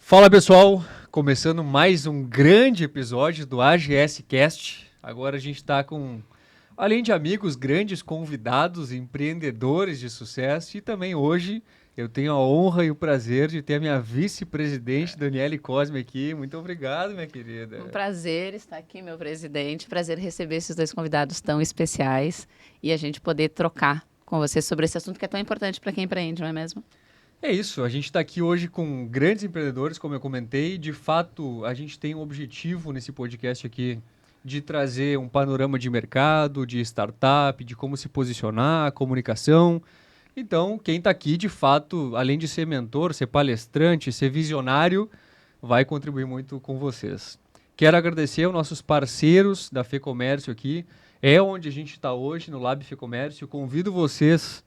Fala pessoal, começando mais um grande episódio do AGS Cast. Agora a gente está com, além de amigos, grandes convidados, empreendedores de sucesso e também hoje eu tenho a honra e o prazer de ter a minha vice-presidente, Daniele Cosme, aqui. Muito obrigado, minha querida. Um prazer estar aqui, meu presidente. Prazer receber esses dois convidados tão especiais e a gente poder trocar com você sobre esse assunto que é tão importante para quem empreende, não é mesmo? É isso, a gente está aqui hoje com grandes empreendedores, como eu comentei. De fato, a gente tem um objetivo nesse podcast aqui de trazer um panorama de mercado, de startup, de como se posicionar, comunicação. Então, quem está aqui, de fato, além de ser mentor, ser palestrante, ser visionário, vai contribuir muito com vocês. Quero agradecer aos nossos parceiros da FEComércio aqui. É onde a gente está hoje, no Lab FEComércio. Convido vocês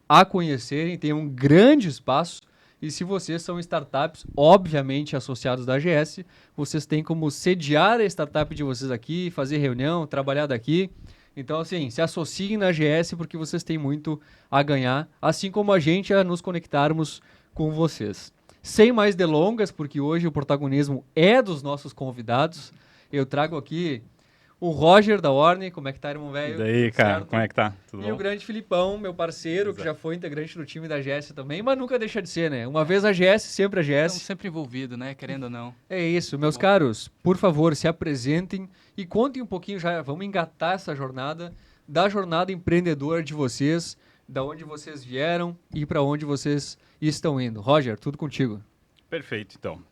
a conhecerem, tem um grande espaço. E se vocês são startups, obviamente associados da AGS, vocês têm como sediar a startup de vocês aqui, fazer reunião, trabalhar daqui. Então, assim, se associem na AGS porque vocês têm muito a ganhar, assim como a gente a nos conectarmos com vocês. Sem mais delongas, porque hoje o protagonismo é dos nossos convidados, eu trago aqui o Roger da Warner. Como é que tá, irmão velho? E daí, cara, Certo? como é que tá? Tudo E bom? o grande Filipão, meu parceiro, que já foi integrante do time da AGS também, mas nunca deixa de ser, né? Uma vez a AGS, sempre a Estamos AGS. sempre envolvidos, né? Querendo ou não. É isso, meus caros, por favor, se apresentem e contem um pouquinho já, vamos engatar essa jornada, da jornada empreendedora de vocês, da onde vocês vieram e para onde vocês estão indo. Roger, tudo contigo. Perfeito, então.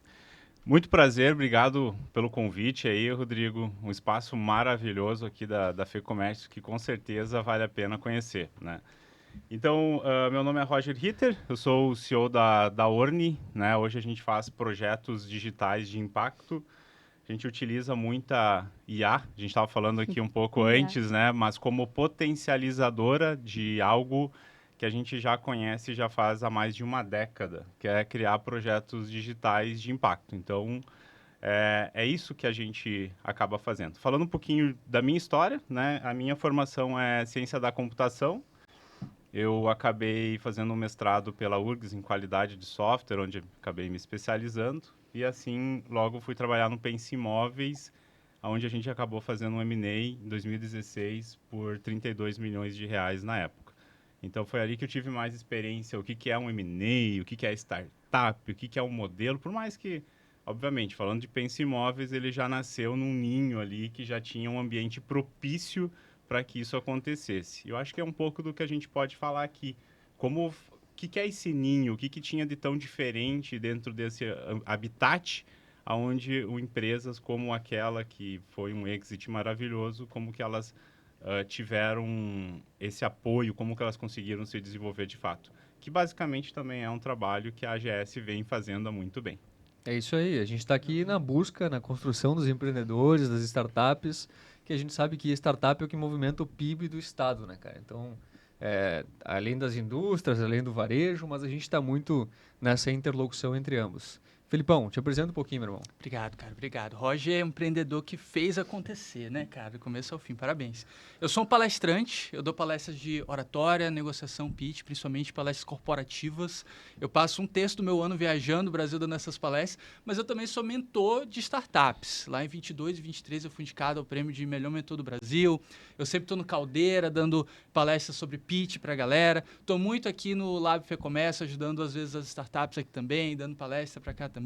Muito prazer, obrigado pelo convite aí, Rodrigo. Um espaço maravilhoso aqui da FEComércio que com certeza vale a pena conhecer, né? Então, meu nome é Roger Ritter, eu sou o CEO da Orni, né? Hoje a gente faz projetos digitais de impacto. A gente utiliza muita IA, a gente estava falando aqui um pouco antes, né? Mas como potencializadora de algo que a gente já conhece já faz há mais de uma década, que é criar projetos digitais de impacto. Então, é isso que a gente acaba fazendo. Falando um pouquinho da minha história, né? A minha formação é ciência da computação. Eu acabei fazendo um mestrado pela URGS em qualidade de software, onde acabei me especializando. E assim, logo fui trabalhar no Pense Imóveis, onde a gente acabou fazendo um M&A em 2016 por 32 milhões de reais na época. Então, foi ali que eu tive mais experiência, o que é um M&A, o que é startup, o que é um modelo, por mais que, obviamente, falando de Pense Imóveis, ele já nasceu num ninho ali que já tinha um ambiente propício para que isso acontecesse. Eu acho que é um pouco do que a gente pode falar aqui. O que é esse ninho? O que tinha de tão diferente dentro desse habitat, onde empresas como aquela que foi um exit maravilhoso, como que elas tiveram esse apoio, como que elas conseguiram se desenvolver de fato. Que basicamente também é um trabalho que a AGS vem fazendo há muito bem. É isso aí, a gente está aqui na busca, na construção dos empreendedores, das startups, que a gente sabe que startup é o que movimenta o PIB do Estado, né, cara? Então, além das indústrias, além do varejo, mas a gente está muito nessa interlocução entre ambos. Felipão, te apresenta um pouquinho, meu irmão. Obrigado, cara. Obrigado. Roger é um empreendedor que fez acontecer, né, cara? Do começo ao fim. Parabéns. Eu sou um palestrante. Eu dou palestras de oratória, negociação, pitch, principalmente palestras corporativas. Eu passo um terço do meu ano viajando o Brasil dando essas palestras, mas eu também sou mentor de startups. Lá em 22 e 23 eu fui indicado ao prêmio de melhor mentor do Brasil. Eu sempre estou no Caldeira, dando palestras sobre pitch para a galera. Estou muito aqui no Lab FEComércio, ajudando às vezes as startups aqui também, dando palestra para cá também.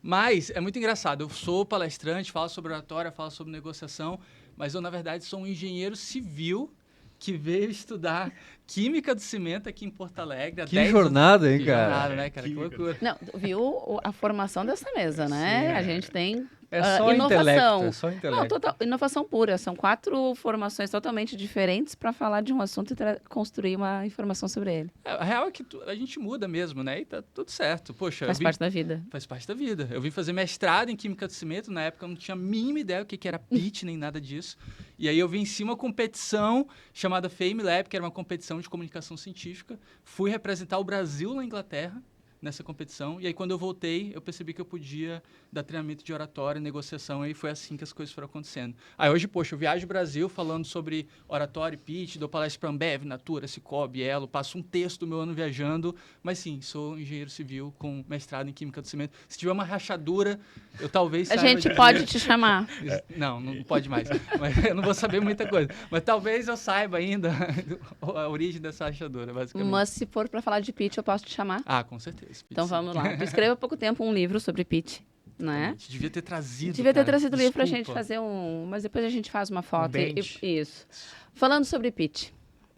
Mas é muito engraçado, eu sou palestrante, falo sobre oratória, falo sobre negociação, mas eu, na verdade, sou um engenheiro civil que veio estudar Química do Cimento aqui em Porto Alegre. Que jornada, hein, Que cara? jornada, né, cara? Que loucura. Não, viu a formação dessa mesa, né? A gente tem É só inovação. intelecto, é só intelecto. Não, total, inovação pura. São 4 formações totalmente diferentes para falar de um assunto e construir uma informação sobre ele. A real é que a gente muda mesmo, né? E tá tudo certo. Poxa, Faz parte da vida. Faz parte da vida. Eu vim fazer mestrado em Química do Cimento, na época eu não tinha a mínima ideia do que era pitch, nem nada disso. E aí eu venci uma competição chamada Fame Lab, que era uma competição de comunicação científica. Fui representar o Brasil na Inglaterra, nessa competição. E aí, quando eu voltei, eu percebi que eu podia dar treinamento de oratória, negociação, e foi assim que as coisas foram acontecendo. Aí, hoje, poxa, eu viajo o Brasil falando sobre oratória e pitch, dou palestra para Ambev, Natura, Cicobi, Elo, passo um terço do meu ano viajando, mas sim, sou engenheiro civil com mestrado em Química do Cimento. Se tiver uma rachadura, eu talvez A saiba gente de- pode te chamar. Não, não pode mais. Mas eu não vou saber muita coisa. Mas talvez eu saiba ainda a origem dessa rachadura, basicamente. Mas se for para falar de pitch, eu posso te chamar. Ah, com certeza. Então vamos lá. Tu escreveu há pouco tempo um livro sobre pitch, né? Exatamente. Devia ter trazido. Devia ter cara. trazido o livro pra gente Desculpa. fazer um... Mas depois a gente faz uma foto. bench. Isso. Falando sobre pitch,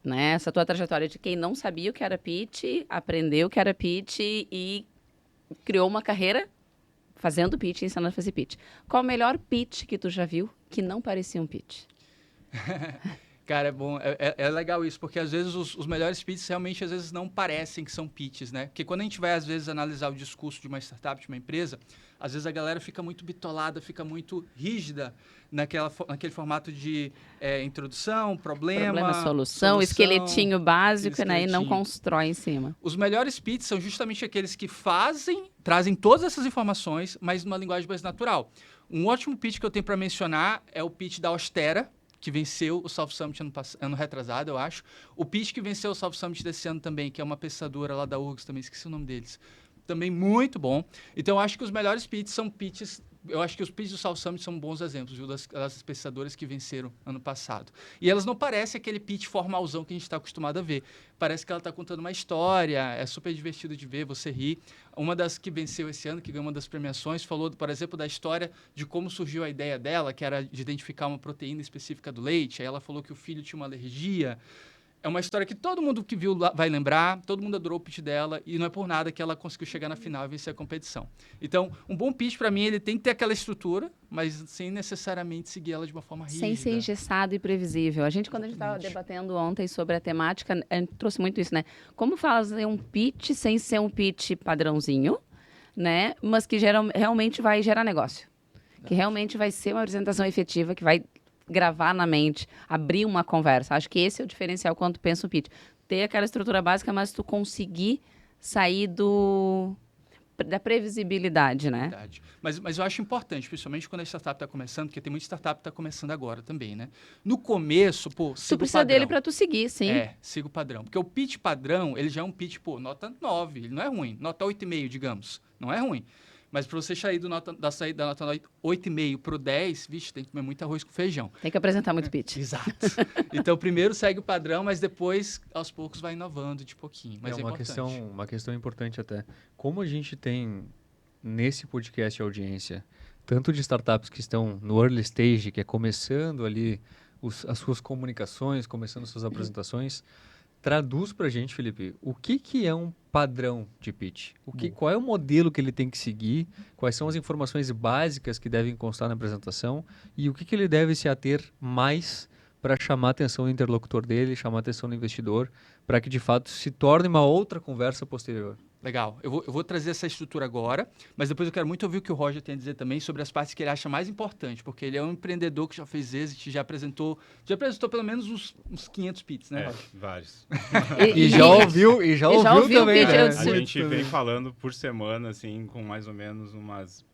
né? Essa tua trajetória de quem não sabia o que era pitch, aprendeu o que era pitch e criou uma carreira fazendo pitch, ensinando a fazer pitch. Qual o melhor pitch que tu já viu que não parecia um pitch? Cara, é bom, é legal isso, porque às vezes os melhores pitches realmente às vezes não parecem que são pitches, né? Porque quando a gente vai às vezes analisar o discurso de uma startup, de uma empresa, às vezes a galera fica muito bitolada, fica muito rígida naquele formato de introdução, problema, solução, esqueletinho básico, né? E não esqueletinho. constrói em cima. Os melhores pitches são justamente aqueles que trazem todas essas informações, mas numa linguagem mais natural. Um ótimo pitch que eu tenho para mencionar é o pitch da Austera, que venceu o South Summit ano retrasado, eu acho. O pitch que venceu o South Summit desse ano também, que é uma pensadora lá da URGS, também esqueci o nome deles. Também muito bom. Então, eu acho que os melhores pitches são pitches... Eu acho que os pitches do South Summit são bons exemplos, viu? Das pensadoras que venceram ano passado. E elas não parecem aquele pitch formalzão que a gente está acostumado a ver. Parece que ela está contando uma história, é super divertido de ver, você ri. Uma das que venceu esse ano, que ganhou uma das premiações, falou, por exemplo, da história de como surgiu a ideia dela, que era de identificar uma proteína específica do leite. Aí ela falou que o filho tinha uma alergia. É uma história que todo mundo que viu vai lembrar, todo mundo adorou o pitch dela, e não é por nada que ela conseguiu chegar na final e vencer a competição. Então, um bom pitch, para mim, ele tem que ter aquela estrutura, mas sem necessariamente seguir ela de uma forma rígida. Sem ser engessado e previsível. Quando a gente estava debatendo ontem sobre a temática, a gente trouxe muito isso, né? Como fazer um pitch sem ser um pitch padrãozinho, né? Mas que realmente vai gerar negócio. Que realmente vai ser uma apresentação efetiva, que vai gravar na mente, abrir uma conversa. Acho que esse é o diferencial quando tu pensa no pitch. Ter aquela estrutura básica, mas tu conseguir sair da previsibilidade, né? Verdade. Mas eu acho importante, principalmente quando a startup está começando, porque tem muita startup que está começando agora também, né? No começo, pô, siga Tu precisa dele para tu seguir, sim. Siga o padrão. Porque o pitch padrão, ele já é um pitch, pô, nota 9, ele não é ruim. Nota 8,5, digamos. Não é ruim. Mas para você sair da saída da nota 8,5 para o 10, vixe, tem que comer muito arroz com feijão. Tem que apresentar muito pitch. Exato. Então, primeiro segue o padrão, mas depois, aos poucos, vai inovando de pouquinho. Mas é importante. Uma questão importante até. Como a gente tem nesse podcast audiência, tanto de startups que estão no early stage, que é começando ali as suas comunicações, começando suas apresentações, traduz pra gente, Felipe, o que é um padrão de pitch? Qual é o modelo que ele tem que seguir? Quais são as informações básicas que devem constar na apresentação? E o que ele deve se ater mais para chamar a atenção do interlocutor dele, chamar a atenção do investidor, para que de fato se torne uma outra conversa posterior? Legal. Eu vou trazer essa estrutura agora, mas depois eu quero muito ouvir o que o Roger tem a dizer também sobre as partes que ele acha mais importantes, porque ele é um empreendedor que já fez êxito, já apresentou pelo menos uns 500 pitches, né, Roger? Vários. E já ouviu também, pitch, né? eu A disse- gente vem falando por semana, assim, com mais ou menos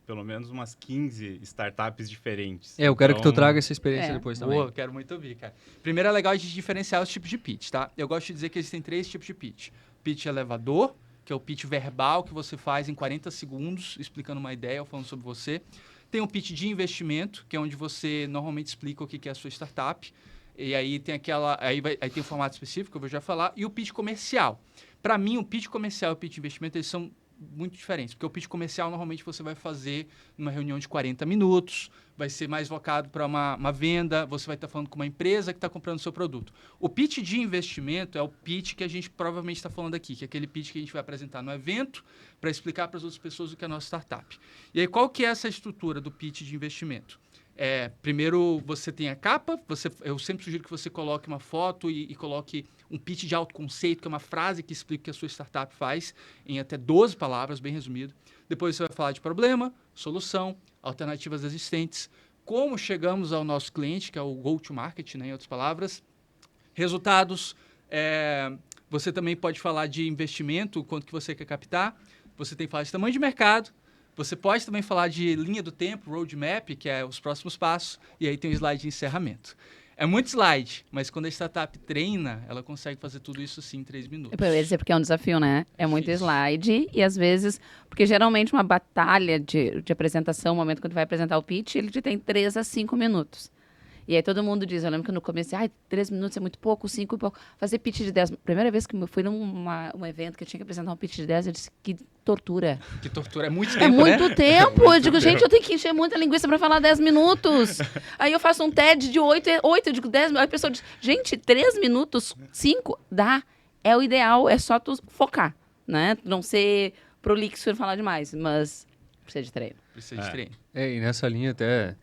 pelo menos umas 15 startups diferentes. Eu quero que tu Então, traga essa experiência É. depois também. Boa, quero muito ouvir, cara. Primeiro é legal a gente diferenciar os tipos de pitch, tá? Eu gosto de dizer que existem 3 tipos de pitch. Pitch elevador, que é o pitch verbal que você faz em 40 segundos, explicando uma ideia ou falando sobre você. Tem o pitch de investimento, que é onde você normalmente explica o que é a sua startup. E aí tem aí tem um formato específico, que eu vou já falar. E o pitch comercial. Para mim, o pitch comercial e o pitch de investimento, eles são muito diferentes, porque o pitch comercial normalmente você vai fazer numa reunião de 40 minutos, vai ser mais focado para uma venda, você vai estar falando com uma empresa que está comprando o seu produto. O pitch de investimento é o pitch que a gente provavelmente está falando aqui, que é aquele pitch que a gente vai apresentar no evento para explicar para as outras pessoas o que é a nossa startup. E aí, qual que é essa estrutura do pitch de investimento? Primeiro, você tem a capa, eu sempre sugiro que você coloque uma foto e coloque um pitch de autoconceito, que é uma frase que explica o que a sua startup faz, em até 12 palavras, bem resumido. Depois você vai falar de problema, solução, alternativas existentes, como chegamos ao nosso cliente, que é o go-to-market, né, em outras palavras, resultados. Você também pode falar de investimento, quanto que você quer captar, você tem que falar de tamanho de mercado, você pode também falar de linha do tempo, roadmap, que é os próximos passos, e aí tem o slide de encerramento. É muito slide, mas quando a startup treina, ela consegue fazer tudo isso sim em 3 minutos. Eu ia dizer porque é um desafio, né? É muito slide e às vezes... Porque geralmente uma batalha de apresentação, o momento que tu vai apresentar o pitch, ele te tem 3 a 5 minutos. E aí todo mundo diz, eu lembro que no começo, 3 minutos é muito pouco, 5 é pouco. Fazer pitch de 10. Primeira vez que eu fui num evento que eu tinha que apresentar um pitch de 10, eu disse, que tortura. Que tortura, é muito tempo, É muito né? tempo. Eu digo, gente, eu tenho que encher muita linguiça pra falar 10 minutos. Aí eu faço um TED de 8, eu digo 10. Aí a pessoa diz, gente, 3 minutos, 5, dá. É o ideal, é só tu focar, né? Não ser prolixo e falar demais, mas precisa de treino. Precisa de treino. E nessa linha até...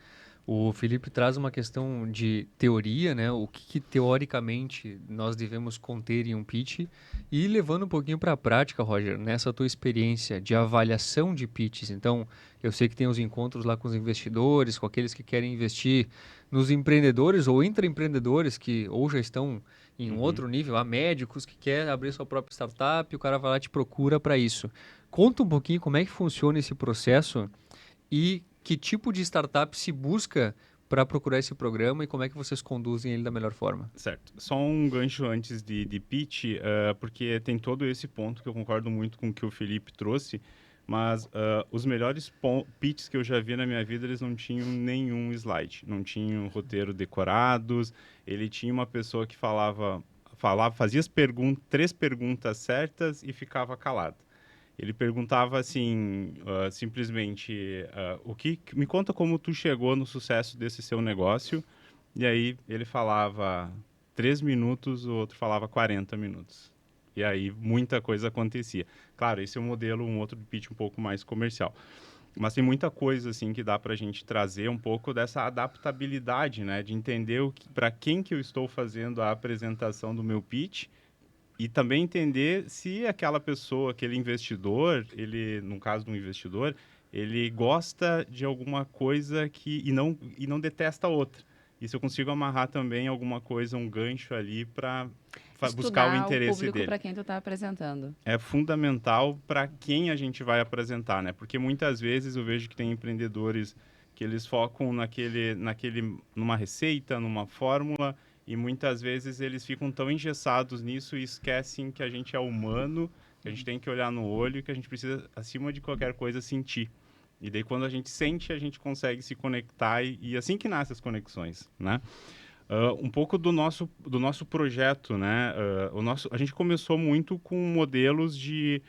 O Felipe traz uma questão de teoria, né? O que teoricamente nós devemos conter em um pitch e levando um pouquinho para a prática, Roger, nessa tua experiência de avaliação de pitches. Então, eu sei que tem os encontros lá com os investidores, com aqueles que querem investir nos empreendedores ou intraempreendedores que ou já estão em um outro nível, há médicos que querem abrir sua própria startup, o cara vai lá e te procura para isso. Conta um pouquinho como é que funciona esse processo e que tipo de startup se busca para procurar esse programa e como é que vocês conduzem ele da melhor forma? Certo. Só um gancho antes de pitch, porque tem todo esse ponto que eu concordo muito com o que o Felipe trouxe, mas os melhores pitches que eu já vi na minha vida, eles não tinham nenhum slide, não tinham roteiro decorados, ele tinha uma pessoa que fazia 3 perguntas certas e ficava calado. Ele perguntava assim, simplesmente, me conta como tu chegou no sucesso desse seu negócio. E aí ele falava 3 minutos, o outro falava 40 minutos. E aí muita coisa acontecia. Claro, esse é um outro pitch um pouco mais comercial. Mas tem muita coisa assim que dá para a gente trazer um pouco dessa adaptabilidade, né? De entender para quem que eu estou fazendo a apresentação do meu pitch. E também entender se aquela pessoa, aquele investidor, no caso do investidor, ele gosta de alguma coisa e não detesta outra. E se eu consigo amarrar também alguma coisa, um gancho ali para buscar o interesse dele. Para quem tu está apresentando. É fundamental para quem a gente vai apresentar, né? Porque muitas vezes eu vejo que tem empreendedores que eles focam numa receita, numa fórmula, e muitas vezes eles ficam tão engessados nisso e esquecem que a gente é humano, que a gente tem que olhar no olho e que a gente precisa, acima de qualquer coisa, sentir. E daí, quando a gente sente, a gente consegue se conectar e assim que nascem as conexões, né? Um pouco do nosso projeto, né? A gente começou muito com modelos de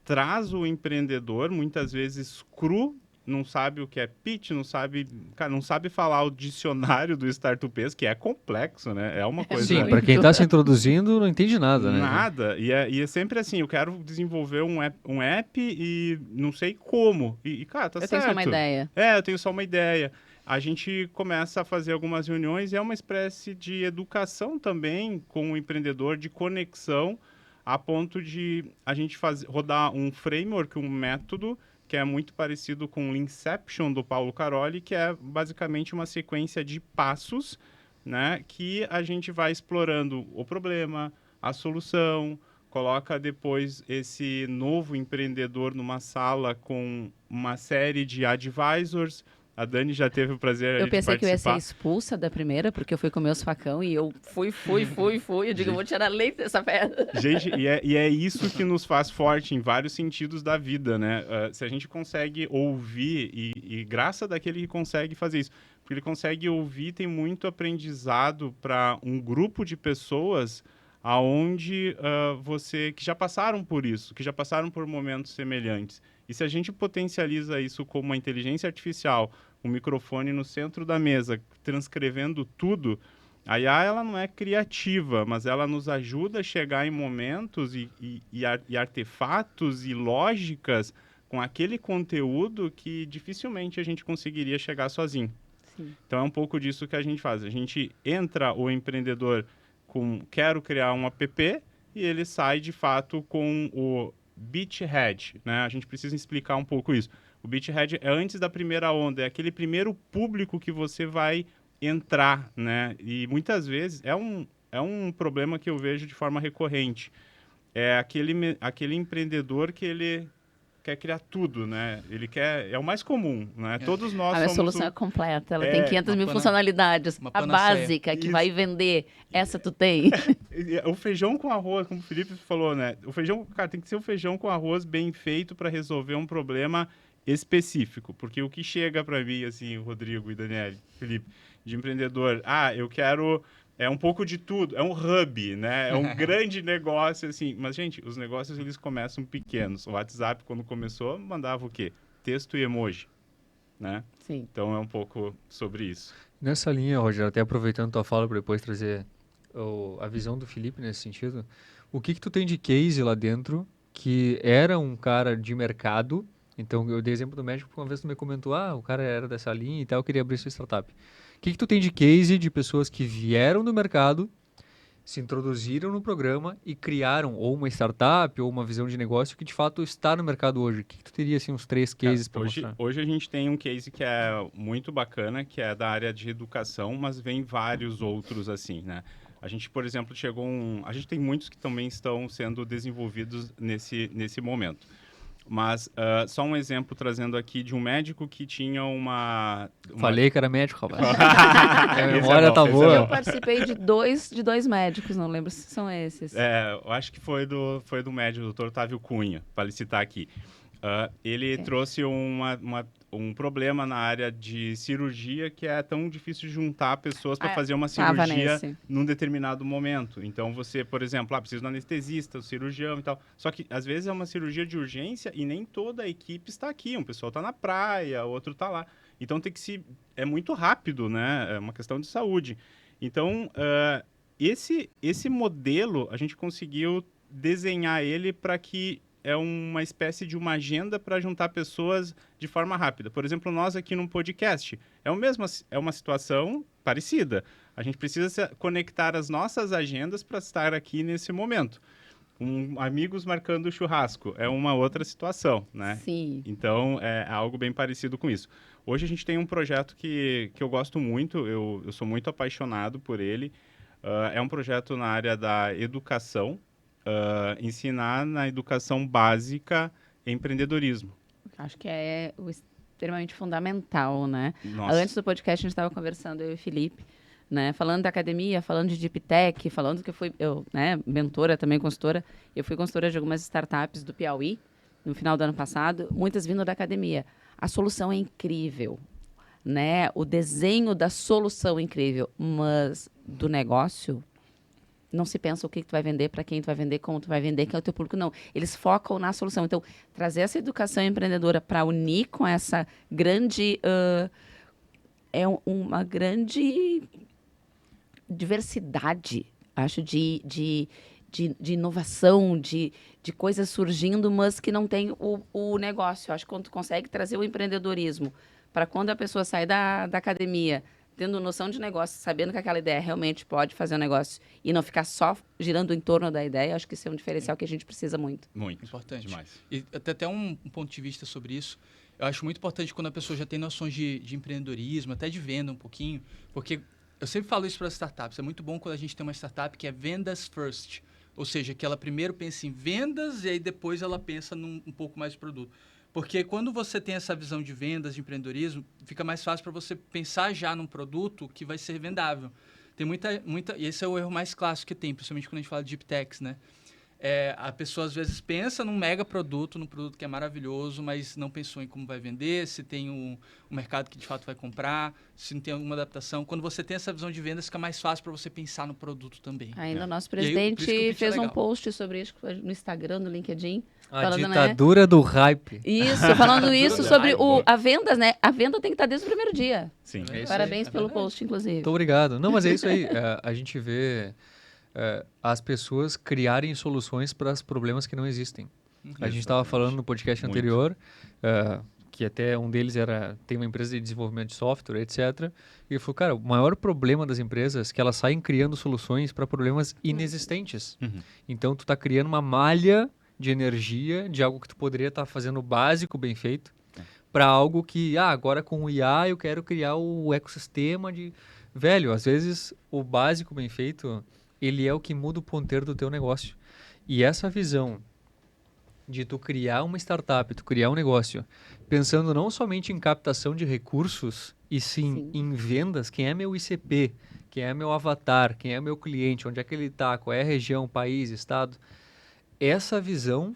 traz o empreendedor, muitas vezes cru, não sabe o que é pitch, não sabe falar o dicionário do Startupês, que é complexo, né? É uma coisa... Sim, para quem está se introduzindo, não entende nada, né? Nada. E é sempre assim, eu quero desenvolver um app e não sei como. Cara, tá certo. Eu tenho só uma ideia. Eu tenho só uma ideia. A gente começa a fazer algumas reuniões e é uma espécie de educação também com o empreendedor, de conexão, a ponto de a gente rodar um framework, um método, que é muito parecido com o Inception do Paulo Caroli, que é basicamente uma sequência de passos, né, que a gente vai explorando o problema, a solução, coloca depois esse novo empreendedor numa sala com uma série de advisors. A Dani já teve o prazer Eu de pensei que eu ia ser participar. expulsa da primeira, porque eu fui comer os facão e eu fui. Eu digo, eu vou tirar leite dessa pedra. Gente, e é isso que nos faz forte em vários sentidos da vida, né? Se a gente consegue ouvir, e graça daquele que consegue fazer isso, porque ele consegue ouvir, tem muito aprendizado para um grupo de pessoas aonde que já passaram por isso, que já passaram por momentos semelhantes. E se a gente potencializa isso como uma inteligência artificial, um microfone no centro da mesa, transcrevendo tudo, a IA ela não é criativa, mas ela nos ajuda a chegar em momentos e artefatos e lógicas com aquele conteúdo que dificilmente a gente conseguiria chegar sozinho. Sim. Então é um pouco disso que a gente faz. A gente entra o empreendedor quero criar um app e ele sai de fato com o beachhead, né? A gente precisa explicar um pouco isso. O beachhead é antes da primeira onda, é aquele primeiro público que você vai entrar, né? E muitas vezes é um problema que eu vejo de forma recorrente. É aquele empreendedor que ele quer criar tudo, né? Ele quer... É o mais comum, né? Todos nós A minha somos... solução é completa. Ela tem 500 mil uma funcionalidades. uma A panaceia. básica que Isso. vai vender, essa tu tem. O feijão com arroz, como o Felipe falou, né? O feijão, cara, tem que ser um feijão com arroz bem feito para resolver um problema específico. Porque o que chega para mim, assim, Rodrigo e Daniel, Felipe, de empreendedor, eu quero... É um pouco de tudo, é um hub, né? É um grande negócio, assim. Mas, gente, os negócios, eles começam pequenos. O WhatsApp, quando começou, mandava o quê? Texto e emoji, né? Sim. Então, é um pouco sobre isso. Nessa linha, Roger, até aproveitando tua fala para depois trazer a visão do Felipe nesse sentido, o que tu tem de case lá dentro que era um cara de mercado? Então, eu dei exemplo do médico porque uma vez tu me comentou, o cara era dessa linha e tal, eu queria abrir sua startup. O que tu tem de case de pessoas que vieram do mercado, se introduziram no programa e criaram ou uma startup ou uma visão de negócio que de fato está no mercado hoje? O que tu teria, assim, uns 3 cases para mostrar? Hoje a gente tem um case que é muito bacana, que é da área de educação, mas vem vários outros assim, né? A gente, por exemplo, a gente tem muitos que também estão sendo desenvolvidos nesse momento. Mas só um exemplo trazendo aqui de um médico que tinha uma... Falei que era médico, rapaz. A Esse memória tá esse boa. Eu participei de dois médicos, não lembro se são esses. Eu acho que foi do médico, o Dr. Otávio Cunha, para citar aqui. Ele trouxe um problema na área de cirurgia que é tão difícil de juntar pessoas para fazer uma cirurgia num determinado momento. Então, você, por exemplo, precisa do anestesista, do cirurgião e tal. Só que, às vezes, é uma cirurgia de urgência e nem toda a equipe está aqui. Um pessoal está na praia, outro está lá. Então, é muito rápido, né? É uma questão de saúde. Então, esse modelo, a gente conseguiu desenhar ele para que é uma espécie de uma agenda para juntar pessoas de forma rápida. Por exemplo, nós aqui no podcast, é uma situação parecida. A gente precisa conectar as nossas agendas para estar aqui nesse momento. Amigos marcando churrasco é uma outra situação, né? Sim. Então, é algo bem parecido com isso. Hoje a gente tem um projeto que eu gosto muito, eu sou muito apaixonado por ele. É um projeto na área da educação, ensinar na educação básica empreendedorismo. Acho que é extremamente fundamental, né? Nossa. Antes do podcast, a gente estava conversando, eu e o Felipe, né? Falando da academia, falando de Deep Tech, falando que eu, né, mentora, também consultora. Eu fui consultora de algumas startups do Piauí, no final do ano passado, muitas vindo da academia. A solução é incrível, né? O desenho da solução é incrível, mas do negócio... Não se pensa o que tu vai vender, para quem tu vai vender, como tu vai vender, quem é o teu público, não. Eles focam na solução. Então, trazer essa educação empreendedora para unir com essa grande... uma grande diversidade, acho, de inovação, de coisas surgindo, mas que não tem o negócio. Acho que quando tu consegue trazer o empreendedorismo para quando a pessoa sai da academia... tendo noção de negócio, sabendo que aquela ideia realmente pode fazer um negócio e não ficar só girando em torno da ideia, acho que isso é um diferencial que a gente precisa muito. Muito. Importante. Demais. E até um ponto de vista sobre isso, eu acho muito importante quando a pessoa já tem noções de empreendedorismo, até de venda um pouquinho, porque eu sempre falo isso para as startups, é muito bom quando a gente tem uma startup que é vendas first, ou seja, que ela primeiro pensa em vendas e aí depois ela pensa um pouco mais de produto. Porque quando você tem essa visão de vendas, de empreendedorismo, fica mais fácil para você pensar já num produto que vai ser vendável. Tem muita... E esse é o erro mais clássico que tem, principalmente quando a gente fala de deep techs, né? A pessoa, às vezes, pensa num mega produto, num produto que é maravilhoso, mas não pensou em como vai vender, se tem um mercado que, de fato, vai comprar, se não tem alguma adaptação. Quando você tem essa visão de vendas, fica mais fácil para você pensar no produto também. Ainda o nosso E aí, por presidente isso que o pitch é fez um legal. post sobre isso no Instagram, no LinkedIn. A falando, ditadura do hype. Isso, falando isso sobre Ai, a venda, né? A venda tem que estar desde o primeiro dia. Sim. É isso Parabéns aí, é pelo verdade. post, inclusive. Muito obrigado. Não, mas é isso aí. A gente vê as pessoas criarem soluções para os problemas que não existem. A gente estava falando no podcast Muito. anterior, que até um deles tem uma empresa de desenvolvimento de software, etc. E ele falou, cara, o maior problema das empresas é que elas saem criando soluções para problemas inexistentes. Uhum. Então, tu está criando uma malha de energia de algo que tu poderia estar fazendo básico, bem feito, para algo que, agora com o IA eu quero criar o ecossistema de... Velho, às vezes o básico bem feito, ele é o que muda o ponteiro do teu negócio. E essa visão de tu criar uma startup, tu criar um negócio, pensando não somente em captação de recursos, e sim em vendas, quem é meu ICP, quem é meu avatar, quem é meu cliente, onde é que ele está, qual é a região, país, estado. Essa visão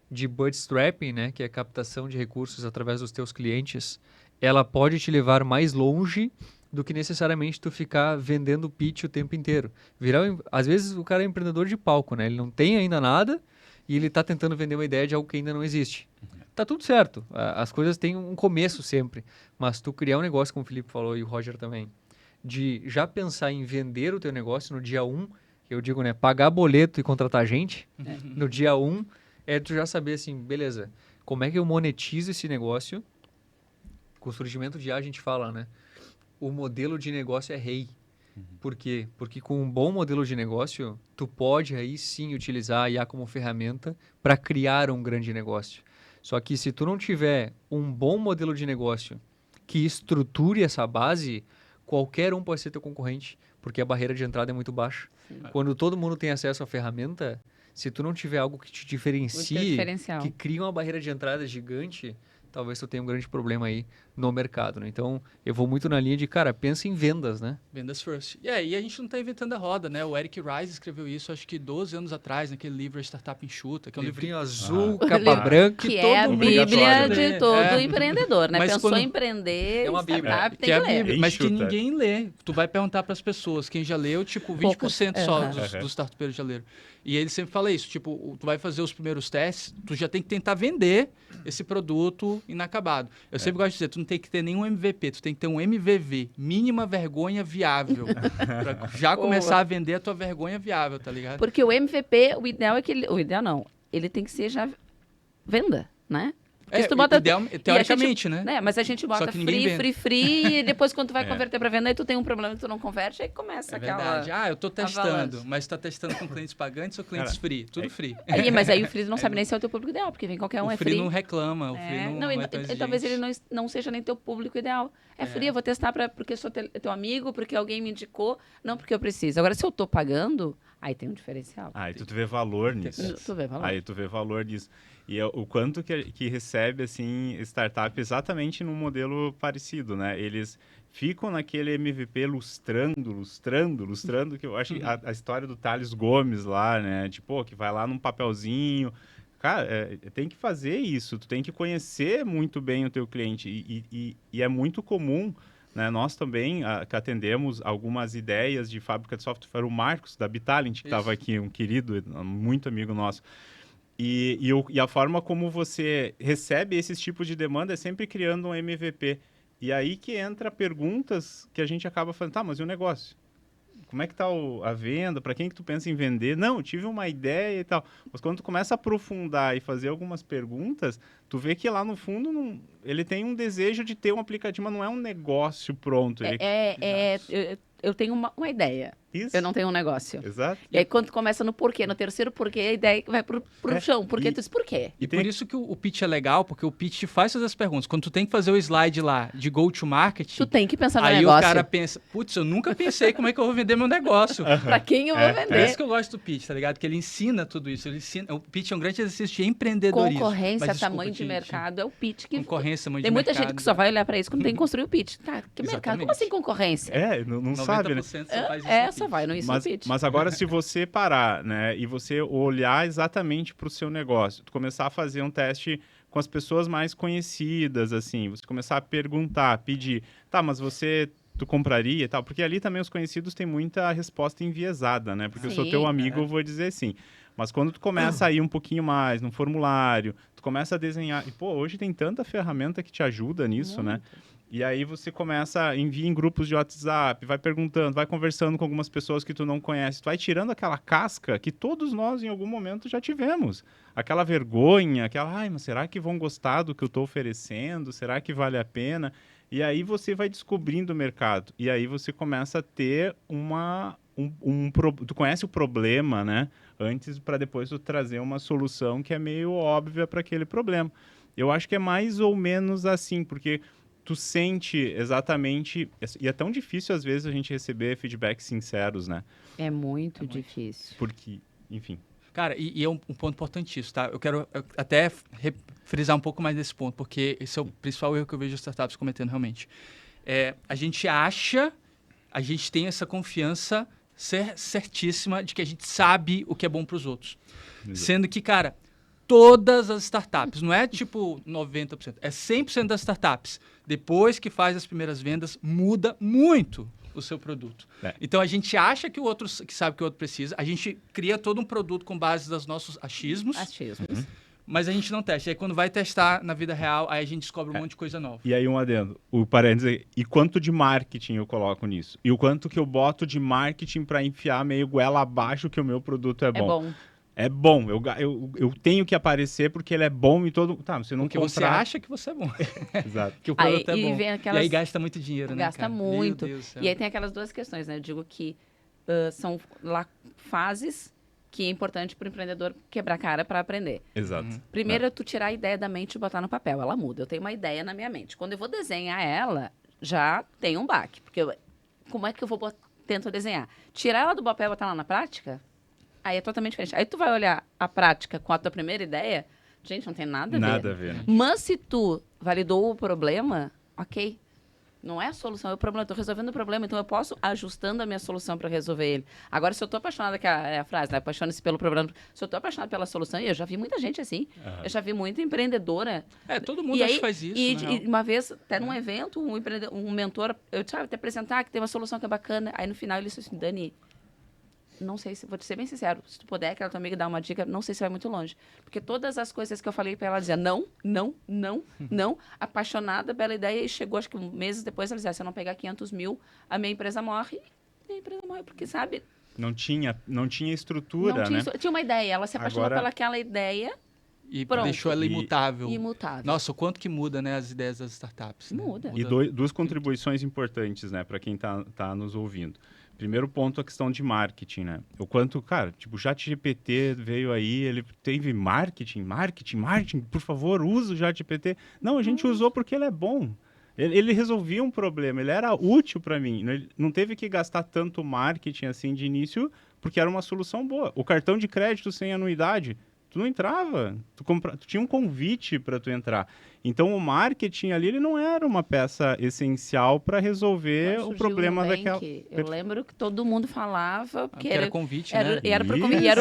de bootstrapping, né, que é a captação de recursos através dos teus clientes, ela pode te levar mais longe do que necessariamente tu ficar vendendo pitch o tempo inteiro. Às vezes o cara é empreendedor de palco, né? Ele não tem ainda nada e ele está tentando vender uma ideia de algo que ainda não existe. Tá tudo certo. As coisas têm um começo sempre. Mas tu criar um negócio, como o Felipe falou e o Roger também, de já pensar em vender o teu negócio no dia 1, que eu digo, né, pagar boleto e contratar gente, no dia 1, é tu já saber assim, beleza, como é que eu monetizo esse negócio? Com o surgimento de IA a gente fala, né? O modelo de negócio é rei. Por quê? Porque com um bom modelo de negócio, tu pode aí sim utilizar a IA como ferramenta para criar um grande negócio. Só que se tu não tiver um bom modelo de negócio que estruture essa base, qualquer um pode ser teu concorrente, porque a barreira de entrada é muito baixa. Quando todo mundo tem acesso à ferramenta, se tu não tiver algo que te diferencie, que cria uma barreira de entrada gigante, talvez tu tenha um grande problema aí no mercado, né? Então, eu vou muito na linha de, cara, pensa em vendas, né? Vendas first. E aí, a gente não está inventando a roda, né? O Eric Rice escreveu isso, acho que 12 anos atrás, naquele livro A Startup Enxuta, que é um livrinho livro azul, capa branca. Que é a bíblia de todo É. empreendedor, né? Mas Pensou quando- em empreender, É uma bíblia. startup, que tem é que a ler. Bíblia, mas que Enxuta. ninguém lê. Tu vai perguntar para as pessoas, quem já leu, tipo, 20% só dos startupeiros já leram. E ele sempre fala isso, tipo, tu vai fazer os primeiros testes, tu já tem que tentar vender esse produto inacabado. Eu sempre gosto de dizer, tu não tem que ter nenhum MVP, tu tem que ter um MVV, mínima vergonha viável, pra já começar a vender a tua vergonha viável, tá ligado? Porque o MVP, o ideal é que ele... O ideal não. Ele tem que ser já venda, né? Porque se tu bota... teoricamente, né? Mas a gente bota que ninguém free, vende. free, e depois quando tu vai converter para venda, aí tu tem um problema que tu não converte, aí começa É aquela... verdade. Ah, eu tô testando, avalanche. mas tu tá testando com clientes pagantes ou clientes free? Tudo free. Aí, mas aí o free não sabe nem se é o teu público ideal, porque vem qualquer um, O é free free. não reclama, o free não é tão e talvez ele exigente. não seja nem teu público ideal. É free, eu vou testar porque sou teu amigo, porque alguém me indicou, não porque eu preciso. Agora, se eu tô pagando, aí tem um diferencial. Aí tu vê valor nisso. Tu vê valor. Aí tu vê valor nisso. E o quanto que recebe, assim, startup exatamente num modelo parecido, né? Eles ficam naquele MVP lustrando, que eu acho que a história do Thales Gomes lá, né? Tipo, que vai lá num papelzinho. Cara, tem que fazer isso, tu tem que conhecer muito bem o teu cliente. E é muito comum, né? Nós também, que atendemos algumas ideias de fábrica de software, foi o Marcos, da Bitalent, que estava aqui, um querido, muito amigo nosso. E a forma como você recebe esses tipos de demanda é sempre criando um MVP. E aí que entra perguntas que a gente acaba falando, tá, mas e o negócio? Como é que tá a venda? Para quem que tu pensa em vender? Não, eu tive uma ideia e tal. Mas quando tu começa a aprofundar e fazer algumas perguntas, tu vê que lá no fundo ele tem um desejo de ter um aplicativo, mas não é um negócio pronto. Eu tenho uma ideia. Isso. Eu não tenho um negócio. Exato. E aí, quando tu começa no porquê, no terceiro porquê, a ideia vai pro chão. Porque tu diz por quê? E por isso que o pitch é legal, porque o pitch te faz fazer as perguntas. Quando tu tem que fazer o slide lá de go-to-market, Tu tem que pensar no aí negócio. o cara pensa, putz, eu nunca pensei como é que eu vou vender meu negócio. Pra quem eu vou É vender? isso que eu gosto do pitch, tá ligado? Que ele ensina tudo isso. O pitch é um grande exercício de empreendedorismo. Concorrência, Mas, desculpa, tamanho de mercado, é o pitch que... Concorrência, tamanho de Tem muita mercado. gente que só vai olhar pra isso quando tem que construir o pitch. Tá, que mercado? Exatamente. Como assim concorrência? Não sabe, né? 90% só faz isso no Só pitch. vai no isso no pitch. Mas agora, se você parar, né, e você olhar exatamente para o seu negócio, tu começar a fazer um teste com as pessoas mais conhecidas, assim, você começar a perguntar, pedir, tá, mas tu compraria e tal? Porque ali também os conhecidos têm muita resposta enviesada, né? Porque eu sou Sim. teu amigo, eu vou dizer sim. Mas quando tu começa a ir um pouquinho mais no formulário, tu começa a desenhar, e pô, hoje tem tanta ferramenta que te ajuda nisso, né? E aí você começa, envia em grupos de WhatsApp, vai perguntando, vai conversando com algumas pessoas que tu não conhece, tu vai tirando aquela casca que todos nós em algum momento já tivemos. Aquela vergonha, ai, mas será que vão gostar do que eu estou oferecendo? Será que vale a pena? E aí você vai descobrindo o mercado. E aí você começa a ter tu conhece o problema, né? Antes, para depois tu trazer uma solução que é meio óbvia para aquele problema. Eu acho que é mais ou menos assim, porque tu sente exatamente... E é tão difícil, às vezes, a gente receber feedbacks sinceros, né? É muito difícil. Porque, enfim... Cara, e é um ponto importantíssimo, tá? Eu quero até frisar um pouco mais desse ponto, porque esse é o principal erro que eu vejo as startups cometendo realmente. A gente tem essa confiança certíssima de que a gente sabe o que é bom para os outros. Exato. Sendo que, cara, todas as startups, não é tipo 90%, é 100% das startups, depois que faz as primeiras vendas, muda muito o seu produto. Então, a gente acha que o outro que sabe que o outro precisa, a gente cria todo um produto com base nos nossos achismos, mas a gente não testa. E aí, quando vai testar na vida real, aí a gente descobre um monte de coisa nova. E aí um adendo, o parênteses, e quanto de marketing eu coloco nisso? E o quanto que eu boto de marketing para enfiar meio goela abaixo que o meu produto é bom? É bom, eu tenho que aparecer porque ele é bom e todo... Tá, você não porque você acha que você é bom. Exato. Que o produto é bom. E aí gasta muito dinheiro, né, Gasta muito. E aí tem aquelas duas questões, né? Eu digo que são lá fases que é importante para o empreendedor quebrar a cara para aprender. Exato. Primeiro, tu tirar a ideia da mente e botar no papel. Ela muda. Eu tenho uma ideia na minha mente. Quando eu vou desenhar ela, já tem um baque. Porque como é que eu vou tentar desenhar? Tirar ela do papel e botar lá na prática... Aí é totalmente diferente. Aí tu vai olhar a prática com a tua primeira ideia, gente, não tem nada a ver. Nada a ver, né? Mas se tu validou o problema, ok. Não é a solução, é o problema. Eu tô resolvendo o problema, então eu posso ajustando a minha solução para resolver ele. Agora, se eu tô apaixonada, que é a frase, né? Apaixone-se pelo problema. Se eu tô apaixonada pela solução, e eu já vi muita gente assim. Eu já vi muita empreendedora. Todo mundo acha que faz isso, E uma vez, até num evento, um mentor, eu disse, te apresentar que tem uma solução que é bacana. Aí no final ele disse assim, Dani, não sei se, vou te ser bem sincero, se tu puder, aquela tua amiga dar uma dica, não sei se vai muito longe. Porque todas as coisas que eu falei pra ela, dizia não, apaixonada, bela ideia, e chegou, acho que meses depois, ela dizia, se eu não pegar 500 mil, a minha empresa morre. Minha empresa morre, porque, sabe... Não tinha estrutura, né? Tinha uma ideia, ela se apaixonou pelaquela ideia... E pronto. deixou ela imutável. Imutável. Nossa, o quanto que muda, né, as ideias das startups. Né? Muda. E duas contribuições importantes, né, para quem tá nos ouvindo. Primeiro ponto, a questão de marketing, né? O quanto, cara, tipo, o ChatGPT veio aí, ele teve marketing, por favor, usa o ChatGPT. Não, a gente usou porque ele é bom. Ele resolvia um problema, ele era útil para mim. Ele não teve que gastar tanto marketing assim de início, porque era uma solução boa. O cartão de crédito sem anuidade, tu não entrava, tu tinha um convite para tu entrar. Então o marketing ali, ele não era uma peça essencial para resolver o problema daquela... Eu lembro que todo mundo falava que era convite, né? E era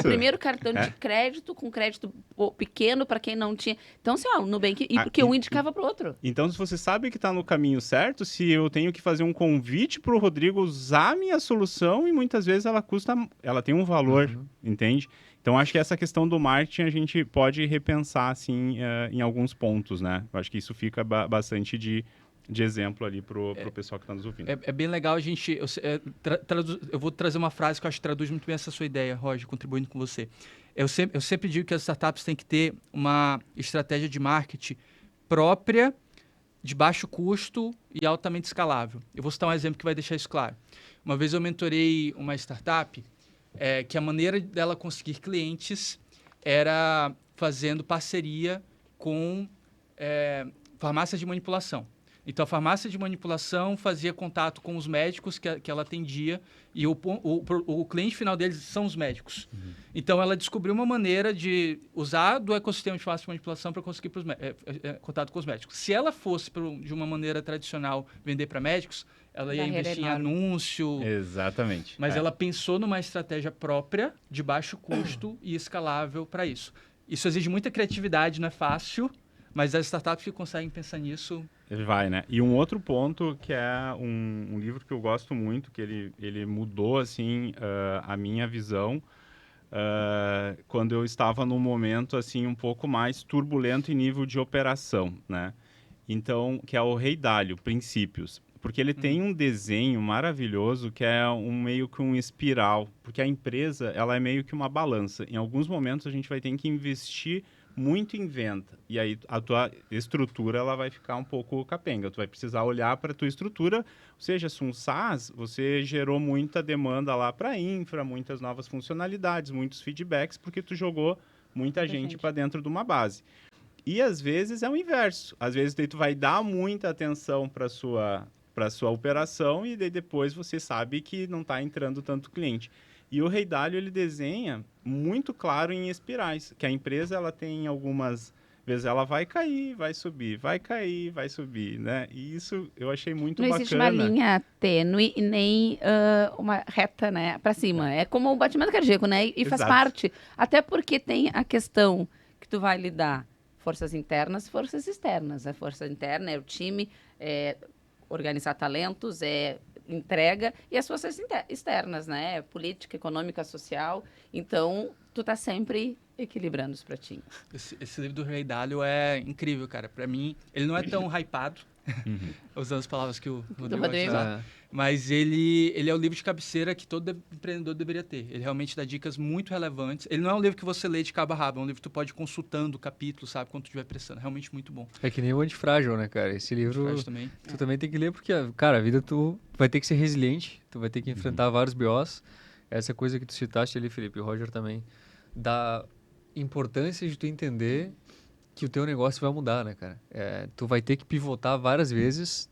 o primeiro cartão de crédito, com crédito pequeno para quem não tinha. Então, assim, o Nubank, porque um indicava para o outro. Então, se você sabe que está no caminho certo, se eu tenho que fazer um convite para o Rodrigo usar a minha solução, e muitas vezes ela tem um valor, entende? Então, acho que essa questão do marketing a gente pode repensar, assim, em alguns pontos, né? Eu acho que isso fica bastante de exemplo ali pro pessoal que está nos ouvindo. É bem legal a gente... Eu vou trazer uma frase que eu acho que traduz muito bem essa sua ideia, Roger, contribuindo com você. Eu sempre digo que as startups têm que ter uma estratégia de marketing própria, de baixo custo e altamente escalável. Eu vou citar um exemplo que vai deixar isso claro. Uma vez eu mentorei uma startup que a maneira dela conseguir clientes era fazendo parceria com farmácias de manipulação. Então, a farmácia de manipulação fazia contato com os médicos que ela atendia e o cliente final deles são os médicos. Então, ela descobriu uma maneira de usar do ecossistema de farmácia de manipulação para conseguir contato com os médicos. Se ela fosse, de uma maneira tradicional, vender para médicos, ela ia investir em anúncio. Exatamente. Mas ela pensou numa estratégia própria, de baixo custo e escalável para isso. Isso exige muita criatividade, não é fácil, mas as startups que conseguem pensar nisso... Vai, né? E um outro ponto que é um livro que eu gosto muito, que ele mudou, assim, a minha visão quando eu estava num momento, assim, um pouco mais turbulento em nível de operação, né? Então, que é o Rei Dalio, Princípios. Porque ele tem um desenho maravilhoso que é meio que um espiral, porque a empresa, ela é meio que uma balança. Em alguns momentos a gente vai ter que investir muito em venda, e aí a tua estrutura ela vai ficar um pouco capenga, tu vai precisar olhar para a tua estrutura, ou seja, se um SaaS, você gerou muita demanda lá para infra, muitas novas funcionalidades, muitos feedbacks, porque tu jogou muita gente para dentro de uma base. E às vezes é o inverso, às vezes daí tu vai dar muita atenção para sua operação e daí depois você sabe que não está entrando tanto cliente. E o Rei Dalio, ele desenha muito claro em espirais, que a empresa ela tem algumas vezes ela vai cair, vai subir, vai cair, vai subir, né? E isso eu achei muito Não bacana. existe uma linha tênue e nem uma reta, né, para cima. É como o batimento cardíaco, né? E faz Exato. parte. Até porque tem a questão que tu vai lidar forças internas, forças externas. A força interna é o time, é organizar talentos, é entrega, e as forças externas, né? Política, econômica, social. Então, tu tá sempre equilibrando os pratinhos. Esse livro do Rei Dalio é incrível, cara. Pra mim, ele não é tão hypado, usando as palavras que o Rodrigo vai Rodrigo. usar, mas ele é o livro de cabeceira que todo empreendedor deveria ter. Ele realmente dá dicas muito relevantes. Ele não é um livro que você lê de cabo a rabo, é um livro que tu pode ir consultando o capítulo, sabe, quando tu estiver prestando. Realmente muito bom. É que nem o Antifrágil, né, cara? Esse livro Faz também. tu também tem que ler porque, cara, a vida tu vai ter que ser resiliente, tu vai ter que enfrentar vários BOs. Essa coisa que tu citaste ali, Felipe, o Roger também, da importância de tu entender que o teu negócio vai mudar, né, cara? Tu vai ter que pivotar várias vezes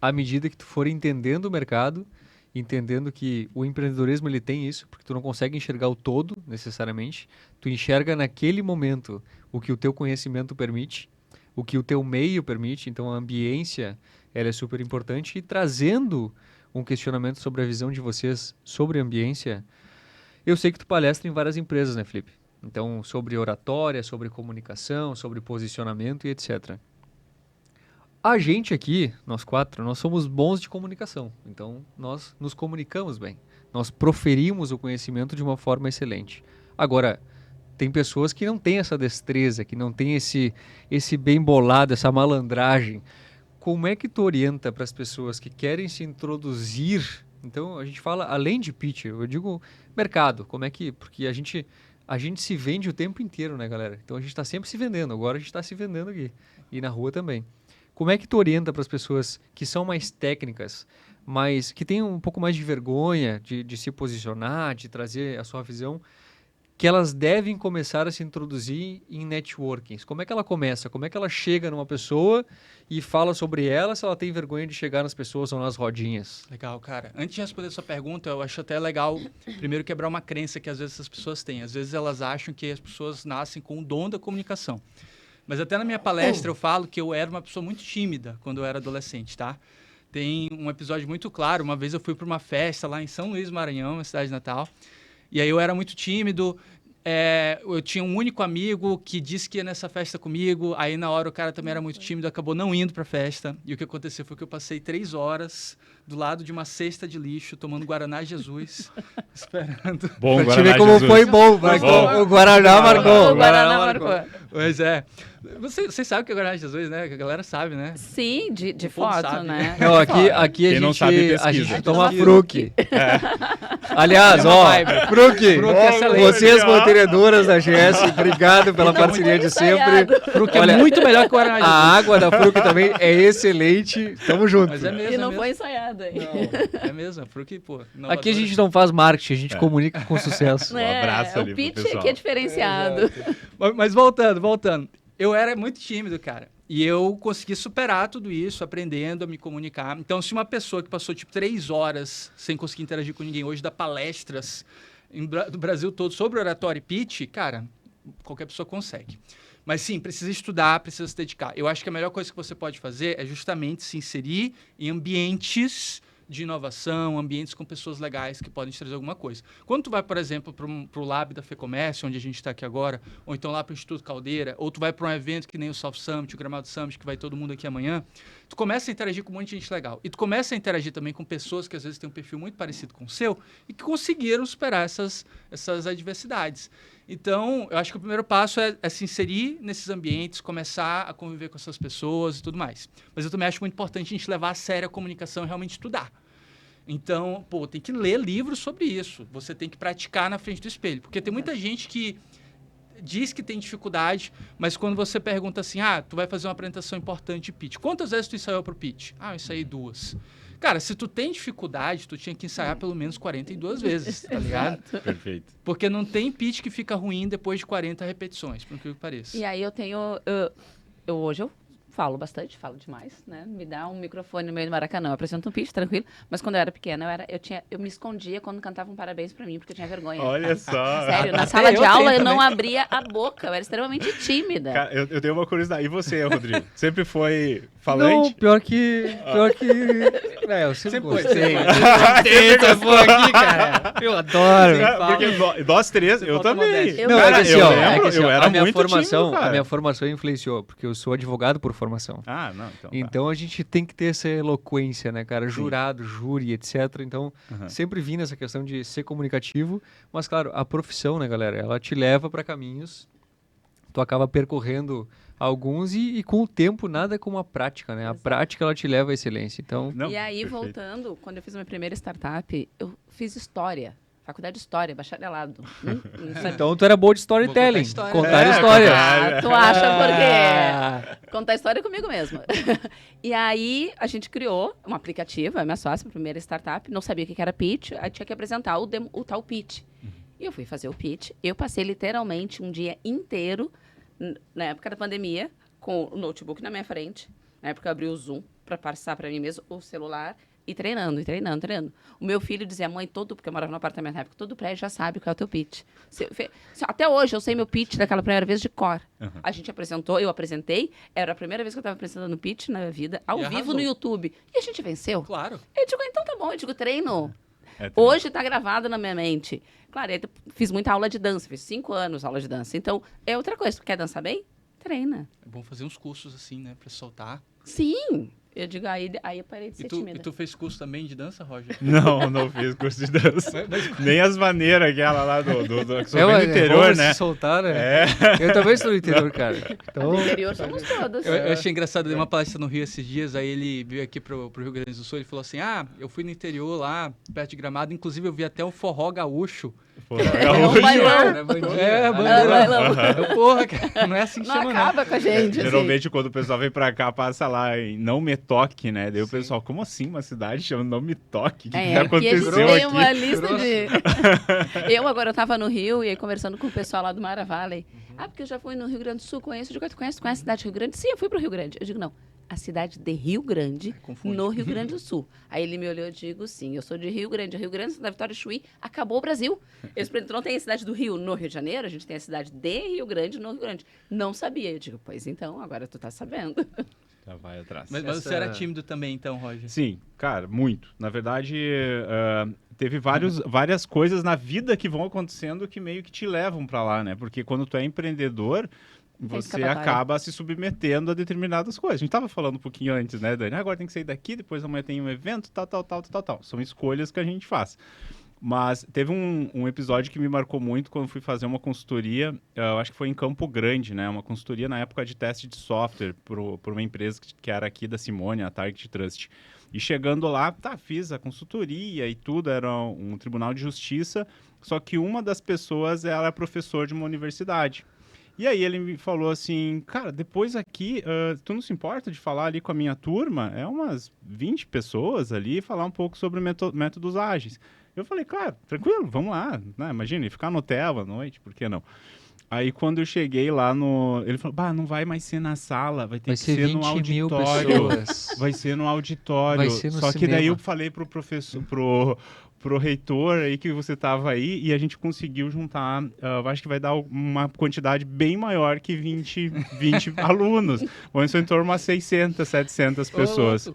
à medida que tu for entendendo o mercado, entendendo que o empreendedorismo ele tem isso, porque tu não consegue enxergar o todo, necessariamente. Tu enxerga naquele momento o que o teu conhecimento permite, o que o teu meio permite. Então, a ambiência ela é super importante. E trazendo um questionamento sobre a visão de vocês sobre a ambiência, eu sei que tu palestra em várias empresas, né, Felipe? Então, sobre oratória, sobre comunicação, sobre posicionamento e etc. A gente aqui, nós quatro, nós somos bons de comunicação. Então, nós nos comunicamos bem. Nós proferimos o conhecimento de uma forma excelente. Agora, tem pessoas que não têm essa destreza, que não têm esse bem bolado, essa malandragem. Como é que tu orienta para as pessoas que querem se introduzir? Então, a gente fala, além de pitch, eu digo mercado. Como é que... Porque a gente se vende o tempo inteiro, né, galera? Então, a gente está sempre se vendendo. Agora, a gente está se vendendo aqui. E na rua também. Como é que tu orienta para as pessoas que são mais técnicas, mas que têm um pouco mais de vergonha de se posicionar, de trazer a sua visão, que elas devem começar a se introduzir em networkings? Como é que ela começa? Como é que ela chega numa pessoa e fala sobre ela, se ela tem vergonha de chegar nas pessoas ou nas rodinhas? Legal, cara. Antes de responder a sua pergunta, eu acho até legal, primeiro, quebrar uma crença que às vezes as pessoas têm. Às vezes elas acham que as pessoas nascem com o dom da comunicação. Mas até na minha palestra eu falo que eu era uma pessoa muito tímida quando eu era adolescente, tá? Tem um episódio muito claro. Uma vez eu fui para uma festa lá em São Luís do Maranhão, minha cidade natal, e aí eu era muito tímido. Eu tinha um único amigo que disse que ia nessa festa comigo. Aí na hora o cara também era muito tímido, acabou não indo para a festa. E o que aconteceu foi que eu passei 3 horas do lado de uma cesta de lixo, tomando Guaraná Jesus, esperando. Bom, Pra te Guaraná ver como Jesus. foi bom. O Guaraná marcou. O Guaraná marcou. Pois é. Vocês sabem o que é Guaraná Jesus, né? A galera sabe, né? Sim, de O povo foto, sabe. né? Não, aqui Quem não sabe, a pesquisa. gente toma Pesquisa. fruque. Aliás, É uma ó, vibe. fruque, Fruque é excelente. vocês mantenedoras da GS, obrigado pela Ele tá parceria muito de ensaiado. sempre. Fruque é Olha, muito melhor que o Guaraná Jesus. a água da fruque também é excelente. Tamo junto. Mas é mesmo, E não é foi mesmo. ensaiado aí. É mesmo, a Fruque, pô. Aqui a gente não faz marketing, a gente comunica com sucesso. Um abraço ali o pro pitch pessoal. aqui é diferenciado. Mas voltando. Eu era muito tímido, cara. E eu consegui superar tudo isso, aprendendo a me comunicar. Então, se uma pessoa que passou, 3 horas sem conseguir interagir com ninguém, hoje dá palestras do Brasil todo sobre oratória e pitch, cara, qualquer pessoa consegue. Mas sim, precisa estudar, precisa se dedicar. Eu acho que a melhor coisa que você pode fazer é justamente se inserir em ambientes de inovação, ambientes com pessoas legais que podem te trazer alguma coisa. Quando tu vai, por exemplo, para o Lab da FEComércio, onde a gente está aqui agora, ou então lá para o Instituto Caldeira, ou tu vai para um evento que nem o Soft Summit, o Gramado Summit, que vai todo mundo aqui amanhã, tu começa a interagir com um monte de gente legal. E tu começa a interagir também com pessoas que às vezes têm um perfil muito parecido com o seu e que conseguiram superar essas adversidades. Então, eu acho que o primeiro passo é se inserir nesses ambientes, começar a conviver com essas pessoas e tudo mais. Mas eu também acho muito importante a gente levar a sério a comunicação e realmente estudar. Então, tem que ler livros sobre isso. Você tem que praticar na frente do espelho. Porque tem muita gente que diz que tem dificuldade, mas quando você pergunta assim, tu vai fazer uma apresentação importante de pitch. Quantas vezes tu ensaiou para o pitch? Eu ensaiei 2. Cara, se tu tem dificuldade, tu tinha que ensaiar pelo menos 42 vezes, tá ligado? Perfeito. Porque não tem pitch que fica ruim depois de 40 repetições, por incrível que pareça. E aí eu tenho... Hoje eu falo bastante, falo demais, né? Me dá um microfone no meio do Maracanã, eu apresento um pitch, tranquilo. Mas quando eu era pequena, eu me escondia quando cantavam parabéns pra mim, porque eu tinha vergonha. Olha só. Sério, na Até sala de eu aula tenho eu não também. abria a boca, eu era extremamente tímida. Cara, eu tenho uma curiosidade. E você, Rodrigo? Sempre foi Não, falante? pior que... eu sempre Sempre foi. gostei. Essa porra aqui, cara. Eu adoro. Cara, porque nós três, eu falta também. modéstia. Não, Cara, é que assim, eu ó, lembro, eu era a minha muito formação, tímido, cara. a minha formação influenciou, porque eu sou advogado por formação. Ah, não, então tá. Então a gente tem que ter essa eloquência, né, cara? Jurado, júri, etc. Então, Uhum. sempre vi nessa questão de ser comunicativo, mas claro, a profissão, né, galera, ela te leva para caminhos, tu acaba percorrendo alguns e com o tempo nada é como a prática, né? A Exato. prática ela te leva à excelência. Então, Não, E aí, perfeito. voltando, quando eu fiz a minha primeira startup, eu fiz história. Faculdade de História, bacharelado. Não sabia. então tu era boa de storytelling, história. contar É, histórias. contar. Tu acha por quê? Ah, Contar história comigo mesma. E aí, a gente criou um aplicativo, a minha sócia, a primeira startup, não sabia o que era pitch, aí tinha que apresentar o tal pitch. E eu fui fazer o pitch, eu passei literalmente um dia inteiro, na época da pandemia, com o notebook na minha frente, na época eu abri o Zoom para passar para mim mesmo o celular, e treinando, e treinando, treinando. O meu filho dizia, mãe, porque eu morava no apartamento na época, todo prédio já sabe qual é o teu pitch. Até hoje eu sei meu pitch daquela primeira vez de cor. Uhum. A gente apresentou, eu apresentei, era a primeira vez que eu estava apresentando pitch na minha vida, ao E vivo arrasou. no YouTube. E a gente venceu. Claro. Eu digo, então tá bom, eu digo, treino. É, Hoje tá gravado na minha mente. Claro, eu fiz muita aula de dança, fiz 5 anos aula de dança. Então, é outra coisa. Tu quer dançar bem? Treina. É bom fazer uns cursos assim, né? Pra soltar. Sim. Eu digo, aí eu parei de ser E tímida. tu fez curso também de dança, Roger? Não fiz curso de dança. Nem as maneiras aquela lá do que sou bem é do interior, bom né? se soltar, né? É. Eu também sou do interior, cara. Então, Do interior somos todos. Eu achei engraçado, eu dei uma palestra no Rio esses dias, aí ele veio aqui pro Rio Grande do Sul, ele falou assim, eu fui no interior lá, perto de Gramado, inclusive eu vi até o forró gaúcho. Pô, É um bailão. É, bailão. Porra, cara, não é assim que Não chama, não. acaba com a gente. assim. Geralmente, quando o pessoal vem pra cá, passa lá em Não Me Toque, né? Daí o pessoal, como assim uma cidade chama Não Me Toque? O que Aqui a aconteceu gente tem aqui? uma lista de... eu tava no Rio e aí conversando com o pessoal lá do Mara Valley. Porque eu já fui no Rio Grande do Sul, conheço. Eu digo, tu conhece a cidade do Rio Grande? Sim, eu fui pro Rio Grande. Eu digo, não, a cidade de Rio Grande, confunde. no Rio Grande do Sul. Aí ele me olhou e digo, sim, eu sou de Rio Grande. Rio Grande, da Vitória do Chuí, acabou o Brasil. Eles não tem a cidade do Rio no Rio de Janeiro, a gente tem a cidade de Rio Grande no Rio Grande. Não sabia. Eu digo, pois então, agora tu tá sabendo. Já vai atrás. Mas Essa- você era tímido também, então, Roger? Sim, cara, muito. Na verdade, teve várias coisas na vida que vão acontecendo que meio que te levam pra lá, né? Porque quando tu é empreendedor, você escapatória. acaba se submetendo a determinadas coisas. A gente tava falando um pouquinho antes, né, Dani? Agora tem que sair daqui, depois amanhã tem um evento, tal. São escolhas que a gente faz. Mas teve um episódio que me marcou muito quando fui fazer uma consultoria, eu acho que foi em Campo Grande, né? Uma consultoria na época de teste de software por uma empresa que era aqui da Simone, a Target Trust. E chegando lá, fiz a consultoria e tudo, era um tribunal de justiça, só que uma das pessoas era professor de uma universidade. E aí ele me falou assim, cara, depois aqui, tu não se importa de falar ali com a minha turma? É umas 20 pessoas ali, falar um pouco sobre métodos ágeis. Eu falei, claro, tranquilo, vamos lá. Né? Imagina, ficar no hotel à noite, por que não? Aí quando eu cheguei lá ele falou, não vai mais ser na sala, vai ter vai que ser ser no 20 mil auditório. pessoas. Vai ser no auditório. Vai ser no Só que daí cinema. eu falei pro professor, pro reitor aí que você tava aí e a gente conseguiu juntar, eu acho que vai dar uma quantidade bem maior que 20 alunos. Vão ser em torno de umas 600, 700 pessoas.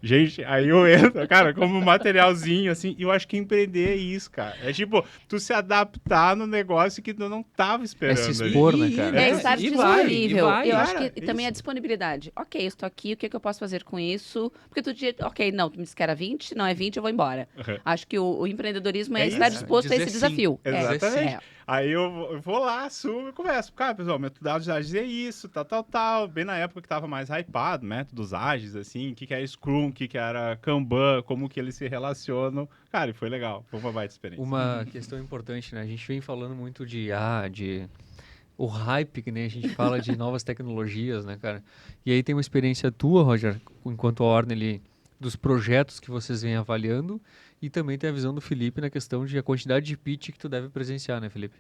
Gente, aí eu entro, cara, como um materialzinho, assim, e eu acho que empreender é isso, cara. É tipo, tu se adaptar no negócio que tu não tava esperando. É se ali. expor, né, cara? É estar E vai, disponível. e vai, eu acho cara, que também isso. a disponibilidade. Ok, eu estou aqui, o que eu posso fazer com isso? Porque tu diz, ok, não, tu me disse que era 20, não é 20, eu vou embora. Uhum. Acho que o empreendedorismo é, É estar isso, disposto a dizer esse sim. desafio. Exatamente. É. Aí eu vou lá, subo e converso. Cara, pessoal, métodos ágeis é isso, tal. Bem na época que tava mais hypado, métodos ágeis, assim, o que era Scrum, o que era Kanban, como que eles se relacionam. Cara, e foi legal, foi uma baita experiência. Uma questão importante, né? A gente vem falando muito de o hype, que nem a gente fala de novas tecnologias, né, cara? E aí tem uma experiência tua, Roger, enquanto a Orne, dos projetos que vocês vêm avaliando, e também tem a visão do Felipe na questão de a quantidade de pitch que tu deve presenciar, né, Felipe?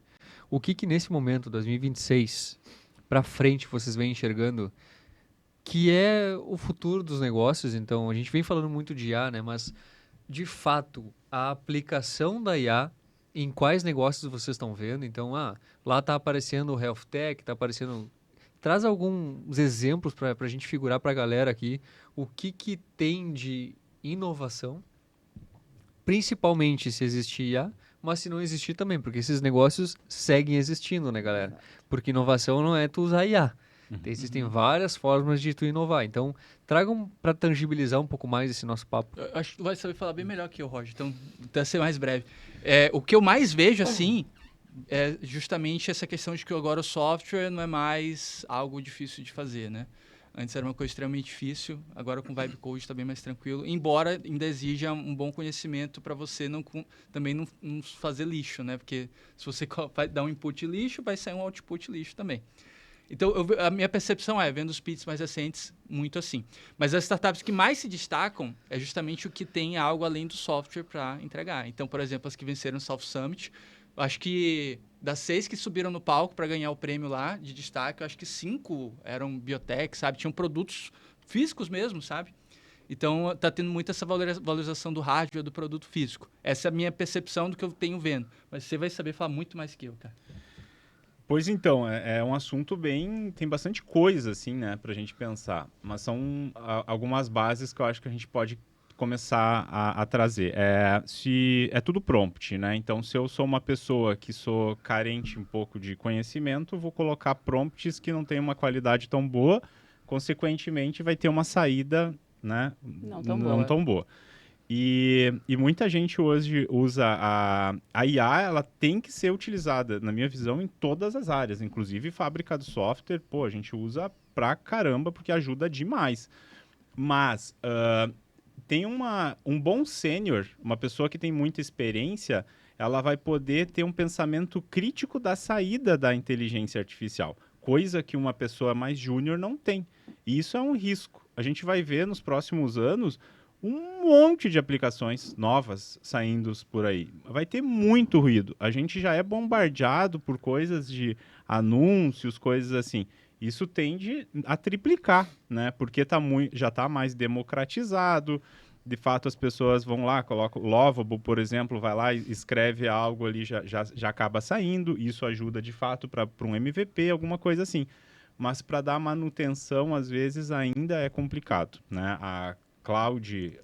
O que nesse momento, 2026, para frente, vocês vêm enxergando que é o futuro dos negócios. Então, a gente vem falando muito de IA, né? Mas, de fato, a aplicação da IA em quais negócios vocês estão vendo. Então, lá está aparecendo o Health Tech, está aparecendo... Traz alguns exemplos para a gente figurar para a galera aqui o que tem de inovação, principalmente se existir IA, mas se não existir também, porque esses negócios seguem existindo, né, galera? Porque inovação não é tu usar IA. Existem várias formas de tu inovar. Então, tragam para tangibilizar um pouco mais esse nosso papo. Eu acho que tu vai saber falar bem melhor que eu, Roger. Então, até ser mais breve. O que eu mais vejo, assim, é justamente essa questão de que agora o software não é mais algo difícil de fazer, né? Antes era uma coisa extremamente difícil, agora com Vibe Code está bem mais tranquilo, embora ainda exija um bom conhecimento para você também não fazer lixo, né? Porque se você vai dar um input lixo, vai sair um output lixo também. Então, a minha percepção vendo os pitches mais recentes, muito assim. Mas as startups que mais se destacam é justamente o que tem algo além do software para entregar. Então, por exemplo, as que venceram o South Summit, acho que das 6 que subiram no palco para ganhar o prêmio lá de destaque, eu acho que 5 eram biotech, sabe? Tinham produtos físicos mesmo, sabe? Então, está tendo muito essa valorização do hardware, do produto físico. Essa é a minha percepção do que eu tenho vendo. Mas você vai saber falar muito mais que eu, cara. Pois então, é um assunto bem... Tem bastante coisa, assim, né, pra gente pensar. Mas são algumas bases que eu acho que a gente pode começar a trazer. É tudo prompt, né? Então, se eu sou uma pessoa que sou carente um pouco de conhecimento, vou colocar prompts que não têm uma qualidade tão boa, consequentemente vai ter uma saída, né, não tão boa. E muita gente hoje usa a IA, ela tem que ser utilizada, na minha visão, em todas as áreas, inclusive fábrica de software, a gente usa pra caramba porque ajuda demais. Mas tem um bom sênior, uma pessoa que tem muita experiência, ela vai poder ter um pensamento crítico da saída da inteligência artificial, coisa que uma pessoa mais júnior não tem. E isso é um risco. A gente vai ver nos próximos anos um monte de aplicações novas saindo por aí. Vai ter muito ruído. A gente já é bombardeado por coisas de anúncios, coisas assim. Isso tende a triplicar, né? Porque já está mais democratizado. De fato, as pessoas vão lá, colocam o Lovable, por exemplo, vai lá e escreve algo ali, já acaba saindo. Isso ajuda, de fato, para um MVP, alguma coisa assim. Mas para dar manutenção, às vezes, ainda é complicado, né? A Cloud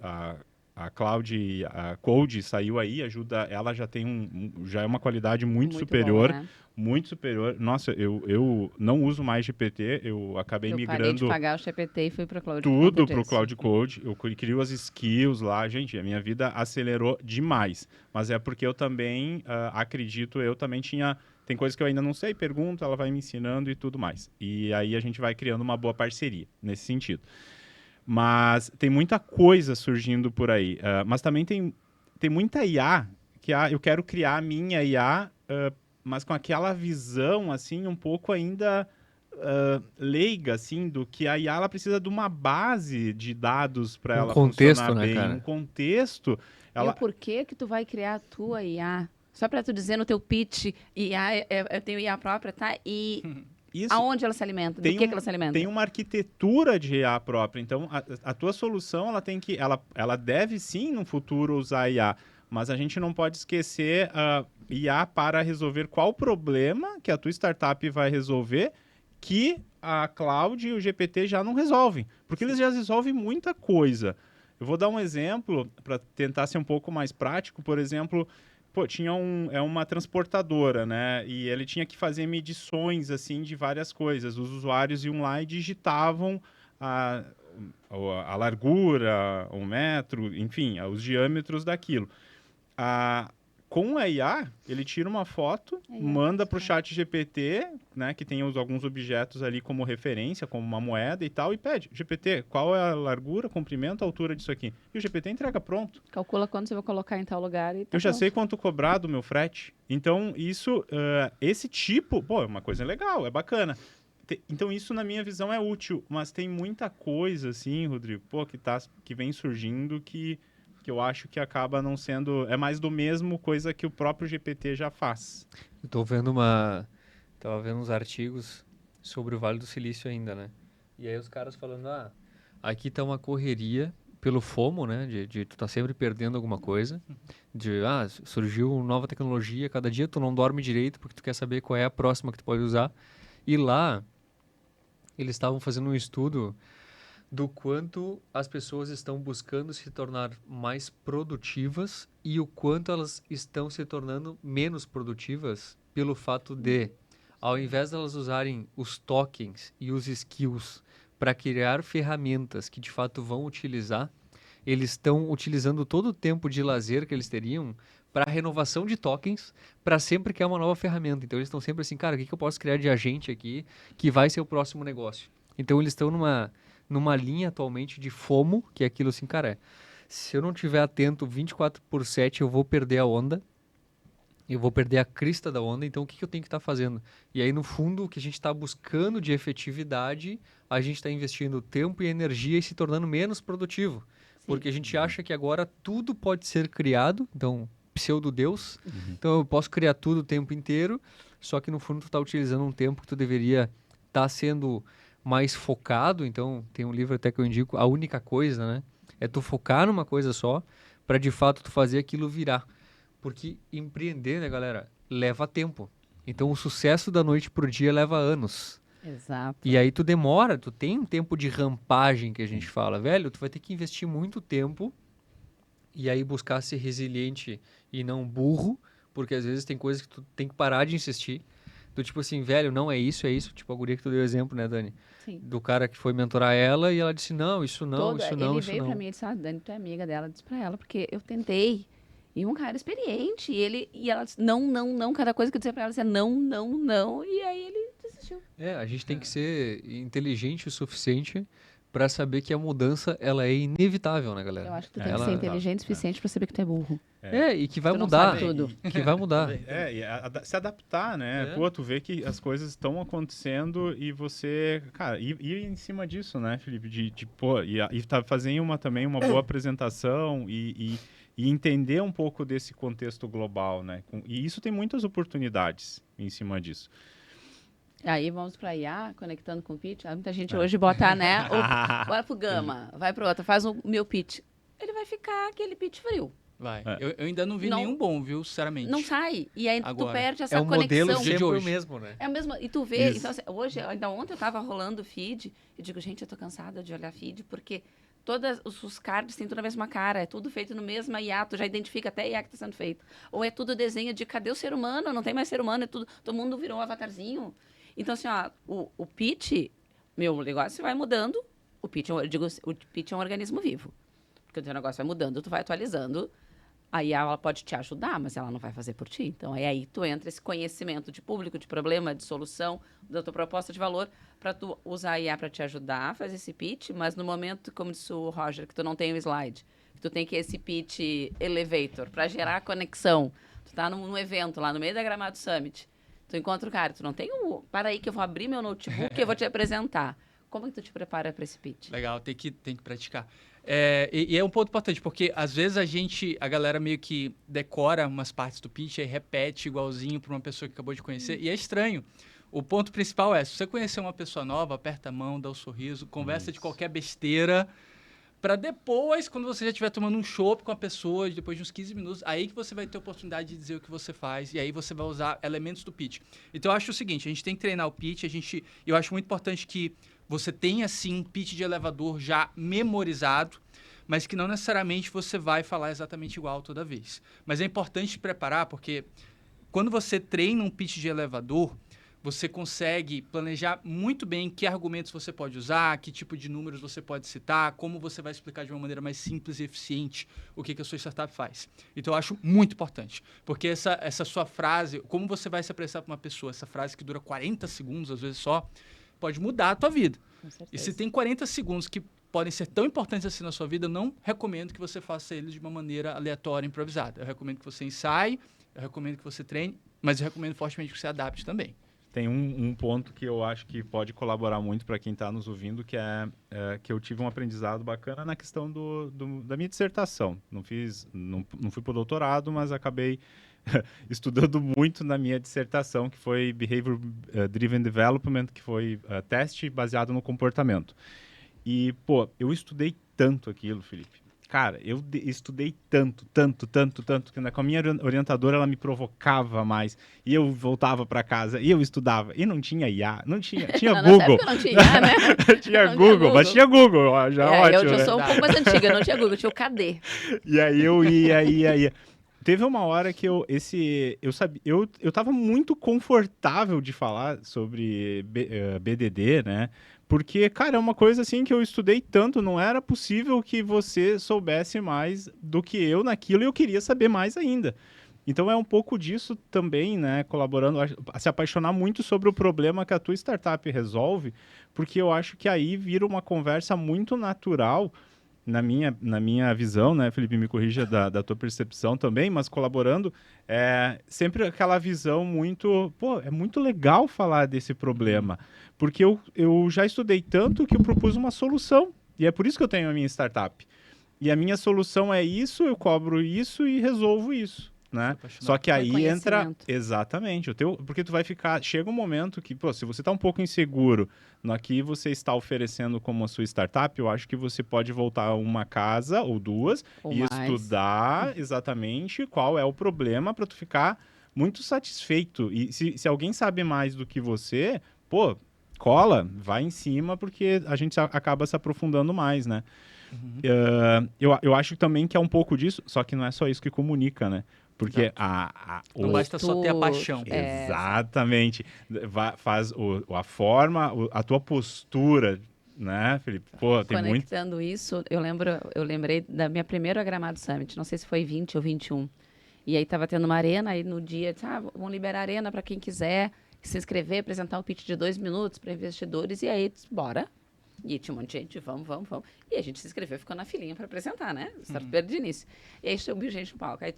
Code saiu aí, ela já tem já é uma qualidade muito superior, bom, né? muito superior. Nossa, eu não uso mais GPT, eu acabei migrando parei de pagar o GPT e fui para Cloud tudo para o Cloud Code. Eu crio as skills lá, gente, a minha vida acelerou demais. Mas é porque eu também acredito, eu também tem coisas que eu ainda não sei, pergunto, ela vai me ensinando e tudo mais. E aí a gente vai criando uma boa parceria nesse sentido. Mas tem muita coisa surgindo por aí. Mas também tem muita IA que eu quero criar a minha IA, mas com aquela visão, assim, um pouco ainda leiga, assim, do que a IA ela precisa de uma base de dados para ela contexto, funcionar né, bem. cara? Um contexto. E o porquê que tu vai criar a tua IA? Só para tu dizer no teu pitch, IA, eu tenho IA própria, tá? E... Isso. Aonde ela se alimenta? Do que ela se alimenta? Tem uma arquitetura de IA própria. Então, a tua solução, ela deve sim, no futuro, usar IA. Mas a gente não pode esquecer IA para resolver qual problema que a tua startup vai resolver que a Cloud e o GPT já não resolvem. Porque eles já resolvem muita coisa. Eu vou dar um exemplo para tentar ser um pouco mais prático. Por exemplo... tinha uma transportadora, né? E ele tinha que fazer medições, assim, de várias coisas. Os usuários iam lá e digitavam a largura, o metro, enfim, os diâmetros daquilo. Com a IA, ele tira uma foto, manda para o chat GPT, né, que tem alguns objetos ali como referência, como uma moeda e tal, e pede, GPT, qual é a largura, comprimento, altura disso aqui? E o GPT entrega pronto. Calcula quanto você vai colocar em tal lugar e tá Eu já pronto. sei quanto cobrar do meu frete. Então, esse tipo, é uma coisa legal, é bacana. Então, isso, na minha visão, é útil, mas tem muita coisa, assim, Rodrigo, que vem surgindo que eu acho que acaba não sendo... É mais do mesmo coisa que o próprio GPT já faz. Eu tava vendo uns artigos sobre o Vale do Silício ainda, né? E aí os caras falando, aqui tá uma correria pelo FOMO, né? De tu tá sempre perdendo alguma coisa. Surgiu nova tecnologia, cada dia tu não dorme direito porque tu quer saber qual é a próxima que tu pode usar. E lá, eles estavam fazendo um estudo do quanto as pessoas estão buscando se tornar mais produtivas e o quanto elas estão se tornando menos produtivas pelo fato de, ao invés de elas usarem os tokens e os skills para criar ferramentas que de fato vão utilizar, eles estão utilizando todo o tempo de lazer que eles teriam para renovação de tokens, para sempre criar uma nova ferramenta. Então eles estão sempre assim, cara, o que eu posso criar de agente aqui que vai ser o próximo negócio? Então eles estão numa linha atualmente de FOMO, que é aquilo assim, cara, se eu não tiver atento 24/7, eu vou perder a onda, eu vou perder a crista da onda, então o que eu tenho que estar fazendo? E aí, no fundo, o que a gente está buscando de efetividade, a gente está investindo tempo e energia e se tornando menos produtivo. Porque a gente acha que agora tudo pode ser criado, então, pseudo-deus, então eu posso criar tudo o tempo inteiro, só que no fundo tu está utilizando um tempo que tu deveria estar sendo mais focado, então tem um livro até que eu indico, A Única Coisa, né? É tu focar numa coisa só, para de fato tu fazer aquilo virar. Porque empreender, né, galera, leva tempo. Então o sucesso da noite pro dia leva anos. Exato. E aí tu demora, tu tem um tempo de rampagem que a gente fala, velho, tu vai ter que investir muito tempo e aí buscar ser resiliente e não burro, porque às vezes tem coisas que tu tem que parar de insistir. Do tipo assim, velho, não é isso, tipo a guria que tu deu exemplo, né, Dani? Sim. Do cara que foi mentorar ela e ela disse, não, isso não, isso não, Ele isso veio não. pra mim e disse, Dani, tu é amiga dela. Eu disse pra ela, porque eu tentei. E um cara experiente. E ela disse, não, não, não. Cada coisa que eu dizia pra ela, dizia não, não, não. E aí ele desistiu. A gente tem que ser inteligente o suficiente para saber que a mudança ela é inevitável, né, galera? Eu acho que tu tem que Ela- ser inteligente o suficiente pra saber que tu é burro. E que vai Tu não mudar. sabe tudo. Que vai mudar. Se adaptar, né? É. Pô, tu vê que as coisas estão acontecendo e você, cara, ir em cima disso, né, Felipe? E tá fazendo também uma boa apresentação e entender um pouco desse contexto global, né? E isso tem muitas oportunidades em cima disso. Aí vamos pra IA, conectando com o pitch. Muita gente hoje bota, né? Bora pro Gama, vai pro outro, faz o meu pitch. Ele vai ficar aquele pitch frio. Vai. É. Eu ainda não vi Não- nenhum bom, viu? Sinceramente. Não sai. E aí tu Agora. perde essa É um modelo conexão. Dia de sempre o hoje. mesmo, né? É o mesmo. E tu vê, Isso. então, assim, hoje, ainda ontem eu tava rolando o feed, e digo, gente, eu tô cansada de olhar feed, porque todos os cards têm toda a mesma cara, é tudo feito no mesmo IA, tu já identifica até a IA que tá sendo feito. Ou é tudo desenho de cadê o ser humano? Não tem mais ser humano, é tudo, todo mundo virou um avatarzinho. Então, assim, ó, o pitch, meu negócio vai mudando, o pitch, eu digo, o pitch é um organismo vivo. Porque o teu negócio vai mudando, tu vai atualizando. A IA, ela pode te ajudar, mas ela não vai fazer por ti. Então, é aí que tu entra esse conhecimento de público, de problema, de solução, da tua proposta de valor, para tu usar a IA para te ajudar a fazer esse pitch, mas no momento, como disse o Roger, que tu não tem o slide, que tu tem que esse pitch elevator, para gerar a conexão. Tu tá num evento lá no meio da Gramado Summit, tu encontra o cara, tu não tem o... Para aí que eu vou abrir meu notebook e eu vou te apresentar. Como que tu te prepara para esse pitch? Legal, tem que praticar. E é um ponto importante, porque às vezes a galera meio que decora umas partes do pitch e repete igualzinho para uma pessoa que acabou de conhecer, e é estranho. O ponto principal é, se você conhecer uma pessoa nova, aperta a mão, dá um sorriso, conversa de qualquer besteira, para depois, quando você já estiver tomando um chopp com a pessoa, depois de uns 15 minutos, aí que você vai ter a oportunidade de dizer o que você faz, e aí você vai usar elementos do pitch. Então, eu acho o seguinte, a gente tem que treinar o pitch, eu acho muito importante que você tenha, sim, um pitch de elevador já memorizado, mas que não necessariamente você vai falar exatamente igual toda vez. Mas é importante preparar, porque quando você treina um pitch de elevador, você consegue planejar muito bem que argumentos você pode usar, que tipo de números você pode citar, como você vai explicar de uma maneira mais simples e eficiente o que a sua startup faz. Então, eu acho muito importante, porque essa sua frase, como você vai se apresentar para uma pessoa, essa frase que dura 40 segundos, às vezes só, pode mudar a tua vida. Com certeza. E se tem 40 segundos que podem ser tão importantes assim na sua vida, eu não recomendo que você faça eles de uma maneira aleatória, improvisada. Eu recomendo que você ensaie, eu recomendo que você treine, mas eu recomendo fortemente que você adapte também. Tem um ponto que eu acho que pode colaborar muito para quem está nos ouvindo, que é que eu tive um aprendizado bacana na questão da minha dissertação. Não fui para o doutorado, mas acabei estudando muito na minha dissertação, que foi Behavior Driven Development, que foi teste baseado no comportamento. E, pô, eu estudei tanto aquilo, Felipe. Cara, eu estudei tanto, que com a minha orientadora ela me provocava mais. E eu voltava para casa, e eu estudava. E não tinha IA, tinha Google. Não tinha IA, né? Tinha Google, mas tinha Google, ó, já ótimo. Eu sou um pouco mais antiga, não tinha Google, tinha o KD. E aí eu ia. Teve uma hora que eu tava muito confortável de falar sobre BDD, né? Porque, cara, é uma coisa assim que eu estudei tanto, não era possível que você soubesse mais do que eu naquilo e eu queria saber mais ainda. Então é um pouco disso também, né, colaborando, a se apaixonar muito sobre o problema que a tua startup resolve, porque eu acho que aí vira uma conversa muito natural, na minha visão, né, Felipe, me corrija da tua percepção também, mas colaborando, sempre aquela visão muito, pô, é muito legal falar desse problema, porque eu já estudei tanto que eu propus uma solução, e é por isso que eu tenho a minha startup. E a minha solução é isso, eu cobro isso e resolvo isso. Né? Só que aí entra exatamente porque tu vai ficar, chega um momento que, pô, se você está um pouco inseguro no que você está oferecendo como a sua startup, eu acho que você pode voltar a uma casa ou duas e estudar exatamente qual é o problema para tu ficar muito satisfeito. E se alguém sabe mais do que você, pô, cola, vai em cima, porque a gente acaba se aprofundando mais, né? Eu acho também que é um pouco disso, só que não é só isso que comunica, né? Porque não basta só ter a paixão. Exatamente. Faz a forma, a tua postura, né, Felipe? Pô, tem Conectando isso, eu lembrei da minha primeira Gramado Summit, não sei se foi 20 ou 21. E aí tava tendo uma arena, aí no dia, vão liberar a arena para quem quiser se inscrever, apresentar um pitch de 2 minutos para investidores, e aí, bora. E tinha um monte de gente, vamos. E a gente se inscreveu, ficou na filinha para apresentar, né? Startup de início. E aí subiu gente no palco. Aí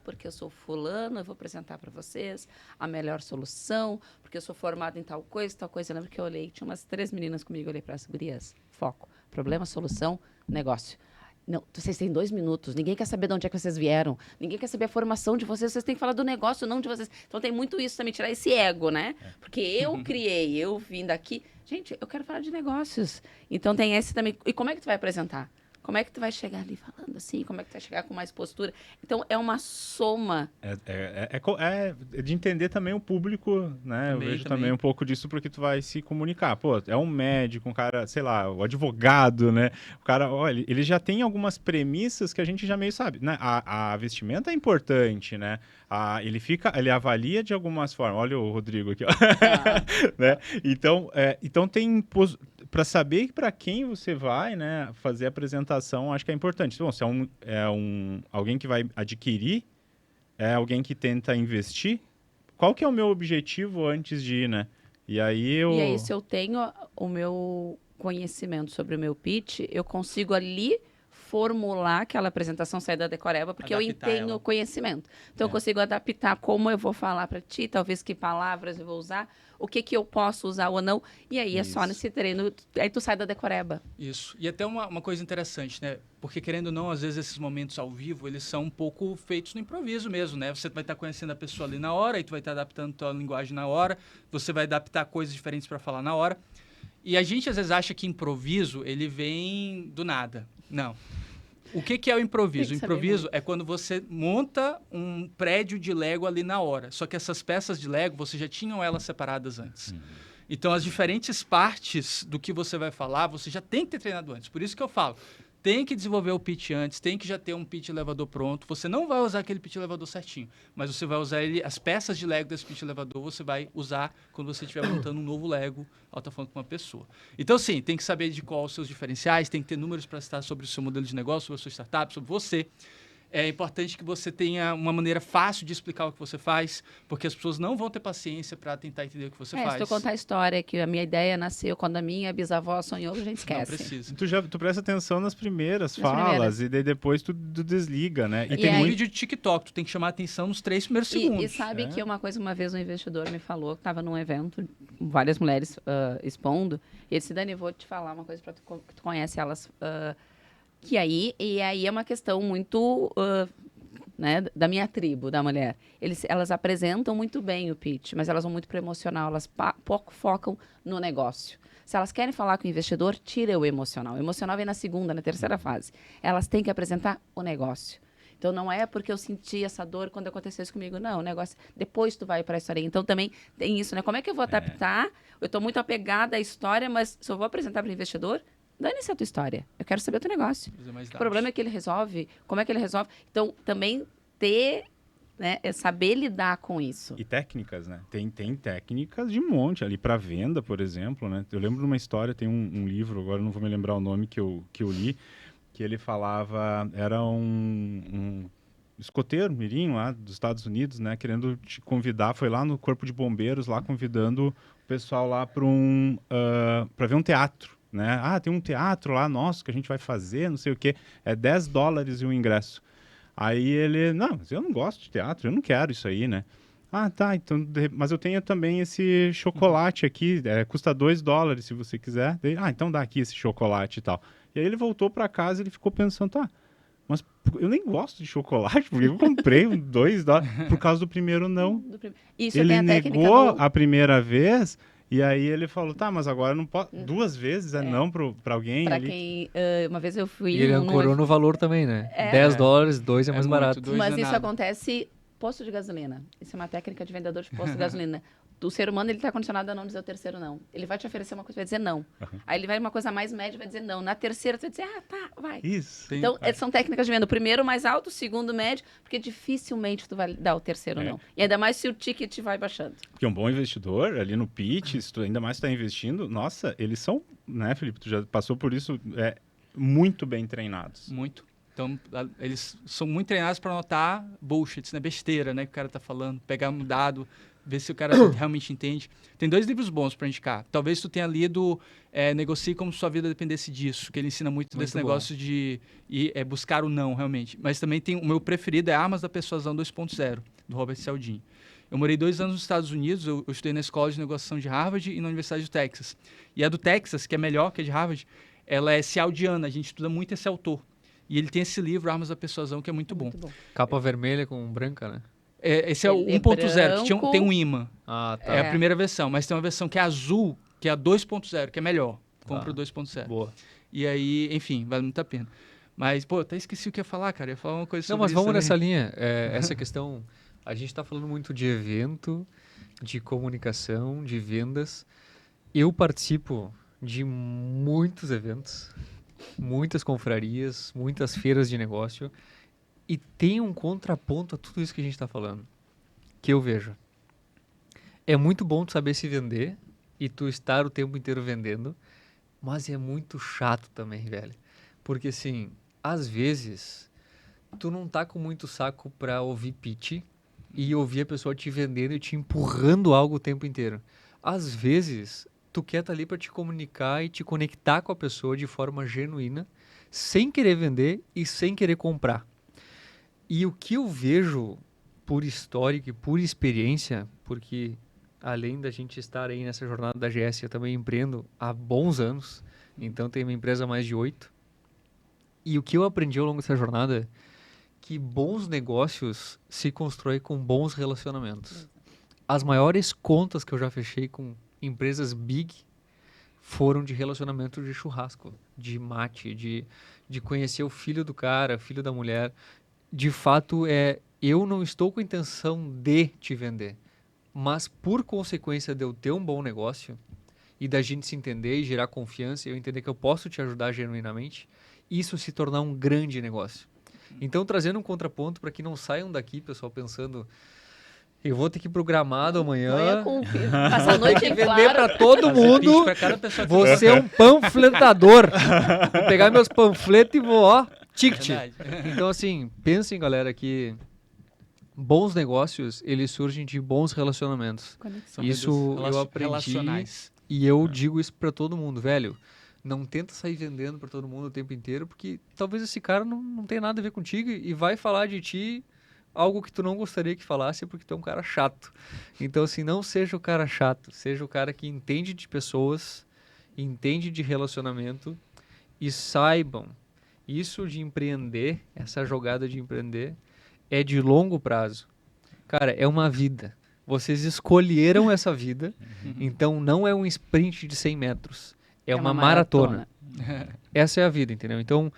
porque eu sou fulano, eu vou apresentar para vocês a melhor solução, porque eu sou formado em tal coisa. Eu lembro que eu olhei, tinha umas 3 meninas comigo, eu olhei para as gurias. Foco. Problema, solução, negócio. Não, vocês têm 2 minutos, ninguém quer saber de onde é que vocês vieram, ninguém quer saber a formação de vocês têm que falar do negócio, não de vocês. Então tem muito isso também, tirar esse ego, né? Porque eu criei, eu vim daqui. Gente, eu quero falar de negócios. Então tem esse também. E como é que tu vai apresentar? Como é que tu vai chegar ali falando assim? Como é que tu vai chegar com mais postura? Então, é uma soma. É de entender também o público, né? Eu vejo também um pouco disso porque tu vai se comunicar. Pô, é um médico, um cara, sei lá, o advogado, né? O cara, olha, ele já tem algumas premissas que a gente já meio sabe, né? A vestimenta é importante, né? Ele avalia de algumas formas. Olha o Rodrigo aqui, ó. Né? Então tem... Para saber para quem você vai, né, fazer a apresentação, acho que é importante. Bom, se alguém que vai adquirir, é alguém que tenta investir, qual que é o meu objetivo antes de ir, né? E aí se eu tenho o meu conhecimento sobre o meu pitch, eu consigo ali formular aquela apresentação, sair da decoreba, porque adaptar eu tenho conhecimento. Então, eu consigo adaptar como eu vou falar para ti, talvez que palavras eu vou usar, o que eu posso usar ou não. E aí é só nesse treino, aí tu sai da decoreba. Isso. E até uma coisa interessante, né? Porque, querendo ou não, às vezes esses momentos ao vivo, eles são um pouco feitos no improviso mesmo, né? Você vai estar conhecendo a pessoa ali na hora, e tu vai estar adaptando a tua linguagem na hora, você vai adaptar coisas diferentes para falar na hora. E a gente, às vezes, acha que improviso, ele vem do nada. Não. O que é o improviso? O improviso é quando você monta um prédio de Lego ali na hora. Só que essas peças de Lego, você já tinham elas separadas antes. Então, as diferentes partes do que você vai falar, você já tem que ter treinado antes. Por isso que eu falo, tem que desenvolver o pitch antes, tem que já ter um pitch elevador pronto. Você não vai usar aquele pitch elevador certinho, mas você vai usar as peças de Lego desse pitch elevador, você vai usar quando você estiver montando um novo Lego, ao estar falando com uma pessoa. Então, sim, tem que saber de quais os seus diferenciais, tem que ter números para citar sobre o seu modelo de negócio, sobre a sua startup, sobre você. É importante que você tenha uma maneira fácil de explicar o que você faz, porque as pessoas não vão ter paciência para tentar entender o que você faz. Se eu contar a história que a minha ideia nasceu quando a minha bisavó sonhou, a gente esquece. Não precisa. Tu presta atenção nas primeiras falas e daí depois tu desliga, né? E tem um vídeo de TikTok, tu tem que chamar a atenção nos 3 primeiros segundos. E sabe que uma vez um investidor me falou, que estava num evento, várias mulheres expondo, e ele disse, Dani, vou te falar uma coisa para tu que tu conhece elas... E aí é uma questão muito né, da minha tribo, da mulher, elas apresentam muito bem o pitch, mas elas vão muito para o emocional, elas pouco focam no negócio. Se elas querem falar com o investidor, tira o emocional. O emocional vem na segunda, na terceira fase. Elas têm que apresentar o negócio. Então, não é porque eu senti essa dor quando aconteceu isso comigo. Não, o negócio... Depois tu vai para a história. Então, também tem isso, né? Como é que eu vou adaptar? Eu estou muito apegada à história, mas se eu vou apresentar para o investidor, dane-se a tua história. Eu quero saber o teu negócio. O problema é que ele resolve. Como é que ele resolve? Então, também ter... né, é saber lidar com isso. E técnicas, né? Tem técnicas de monte ali para venda, por exemplo, né? Eu lembro de uma história, tem um livro, agora não vou me lembrar o nome que eu li, que ele falava, era um escoteiro mirim lá dos Estados Unidos, né, querendo te convidar, foi lá no Corpo de Bombeiros, lá convidando o pessoal lá para ver um teatro, né? Ah, tem um teatro lá nosso que a gente vai fazer, não sei o quê, é $10 o ingresso. Aí ele, não, mas eu não gosto de teatro, eu não quero isso aí, né? Ah, tá, então, mas eu tenho também esse chocolate aqui, custa $2 se você quiser. Daí, então dá aqui esse chocolate e tal. E aí ele voltou para casa e ele ficou pensando, tá, mas eu nem gosto de chocolate, porque eu comprei $2 por causa do primeiro não. Isso Ele tem a técnica negou a primeira vez e aí ele falou, tá, mas agora eu não posso, 2 vezes não para alguém pra ali. quem, uma vez eu fui... E ele ancorou no valor também, né? $10, 2 é mais muito, barato. 2 Mas é isso nada. acontece posto de gasolina. Isso é uma técnica de vendedor de posto de gasolina. O ser humano, ele está condicionado a não dizer o terceiro não. Ele vai te oferecer uma coisa, vai dizer não. Aí ele vai uma coisa mais média, vai dizer não. Na terceira, tu vai dizer, tá, vai. Isso. Então, são técnicas de venda. O primeiro mais alto, o segundo médio, porque dificilmente tu vai dar o terceiro não. E ainda mais se o ticket vai baixando. Porque um bom investidor, ali no pitch, se tu ainda mais está investindo, nossa, eles são, né, Felipe, tu já passou por isso, muito bem treinados. Muito. Então, eles são muito treinados para notar bullshits, né? Besteira, né? Que o cara tá falando. Pegar um dado, ver se o cara realmente entende. Tem 2 livros bons para indicar. Talvez tu tenha lido Negocie Como Se Sua Vida Dependesse Disso, que ele ensina muito desse negócio de buscar o não, realmente. Mas também tem o meu preferido, é Armas da Persuasão 2.0, do Robert Cialdini. Eu morei 2 anos nos Estados Unidos, eu estudei na Escola de Negociação de Harvard e na Universidade do Texas. E a do Texas, que é melhor que a de Harvard, ela é cialdiana, a gente estuda muito esse autor. E ele tem esse livro, Armas da Persuasão, que é muito bom. Capa vermelha com branca, né? Esse é o Ele é 1.0, que tem um imã. Ah, tá. É a primeira versão, mas tem uma versão que é azul, que é a 2.0, que é melhor. Compra o 2.0. Boa. E aí, enfim, vale muito a pena. Mas, pô, até esqueci o que eu ia falar, cara. Eu ia falar uma coisa sobre Não, mas isso vamos também. nessa linha. Essa questão, a gente está falando muito de evento, de comunicação, de vendas. Eu participo de muitos eventos, muitas confrarias, muitas feiras de negócio. E tem um contraponto a tudo isso que a gente está falando, que eu vejo. É muito bom tu saber se vender e tu estar o tempo inteiro vendendo, mas é muito chato também, velho. Porque, assim, às vezes, tu não tá com muito saco pra ouvir pitch e ouvir a pessoa te vendendo e te empurrando algo o tempo inteiro. Às vezes, tu quer estar ali pra te comunicar e te conectar com a pessoa de forma genuína, sem querer vender e sem querer comprar. E o que eu vejo por histórico e por experiência, porque além da gente estar aí nessa jornada da GS, eu também empreendo há bons anos, então tenho uma empresa há mais de 8. E o que eu aprendi ao longo dessa jornada é que bons negócios se constroem com bons relacionamentos. As maiores contas que eu já fechei com empresas big foram de relacionamento de churrasco, de mate, de conhecer o filho do cara, filho da mulher. De fato, eu não estou com a intenção de te vender, mas por consequência de eu ter um bom negócio e da gente se entender e gerar confiança e eu entender que eu posso te ajudar genuinamente, isso se tornar um grande negócio. Então, trazendo um contraponto para que não saiam daqui, pessoal, pensando, eu vou ter que ir pro Gramado amanhã, Passar a noite em vender claro. para todo Fazer pitch mundo, pra cada pessoa que vou ser um panfletador. Vou pegar meus panfletos e vou, ticket. Verdade. Então, assim, pensem, galera, que bons negócios, eles surgem de bons relacionamentos. São Isso vendas eu aprendi relacionais. e eu digo isso pra todo mundo, velho. Não tenta sair vendendo pra todo mundo o tempo inteiro, porque talvez esse cara não tenha nada a ver contigo e vai falar de ti algo que tu não gostaria que falasse porque tu é um cara chato. Então, assim, não seja o cara chato, seja o cara que entende de pessoas, entende de relacionamento e saibam, isso de empreender, essa jogada de empreender, é de longo prazo. Cara, é uma vida. Vocês escolheram essa vida, então não é um sprint de 100 metros. É uma maratona. Essa é a vida, entendeu? Então,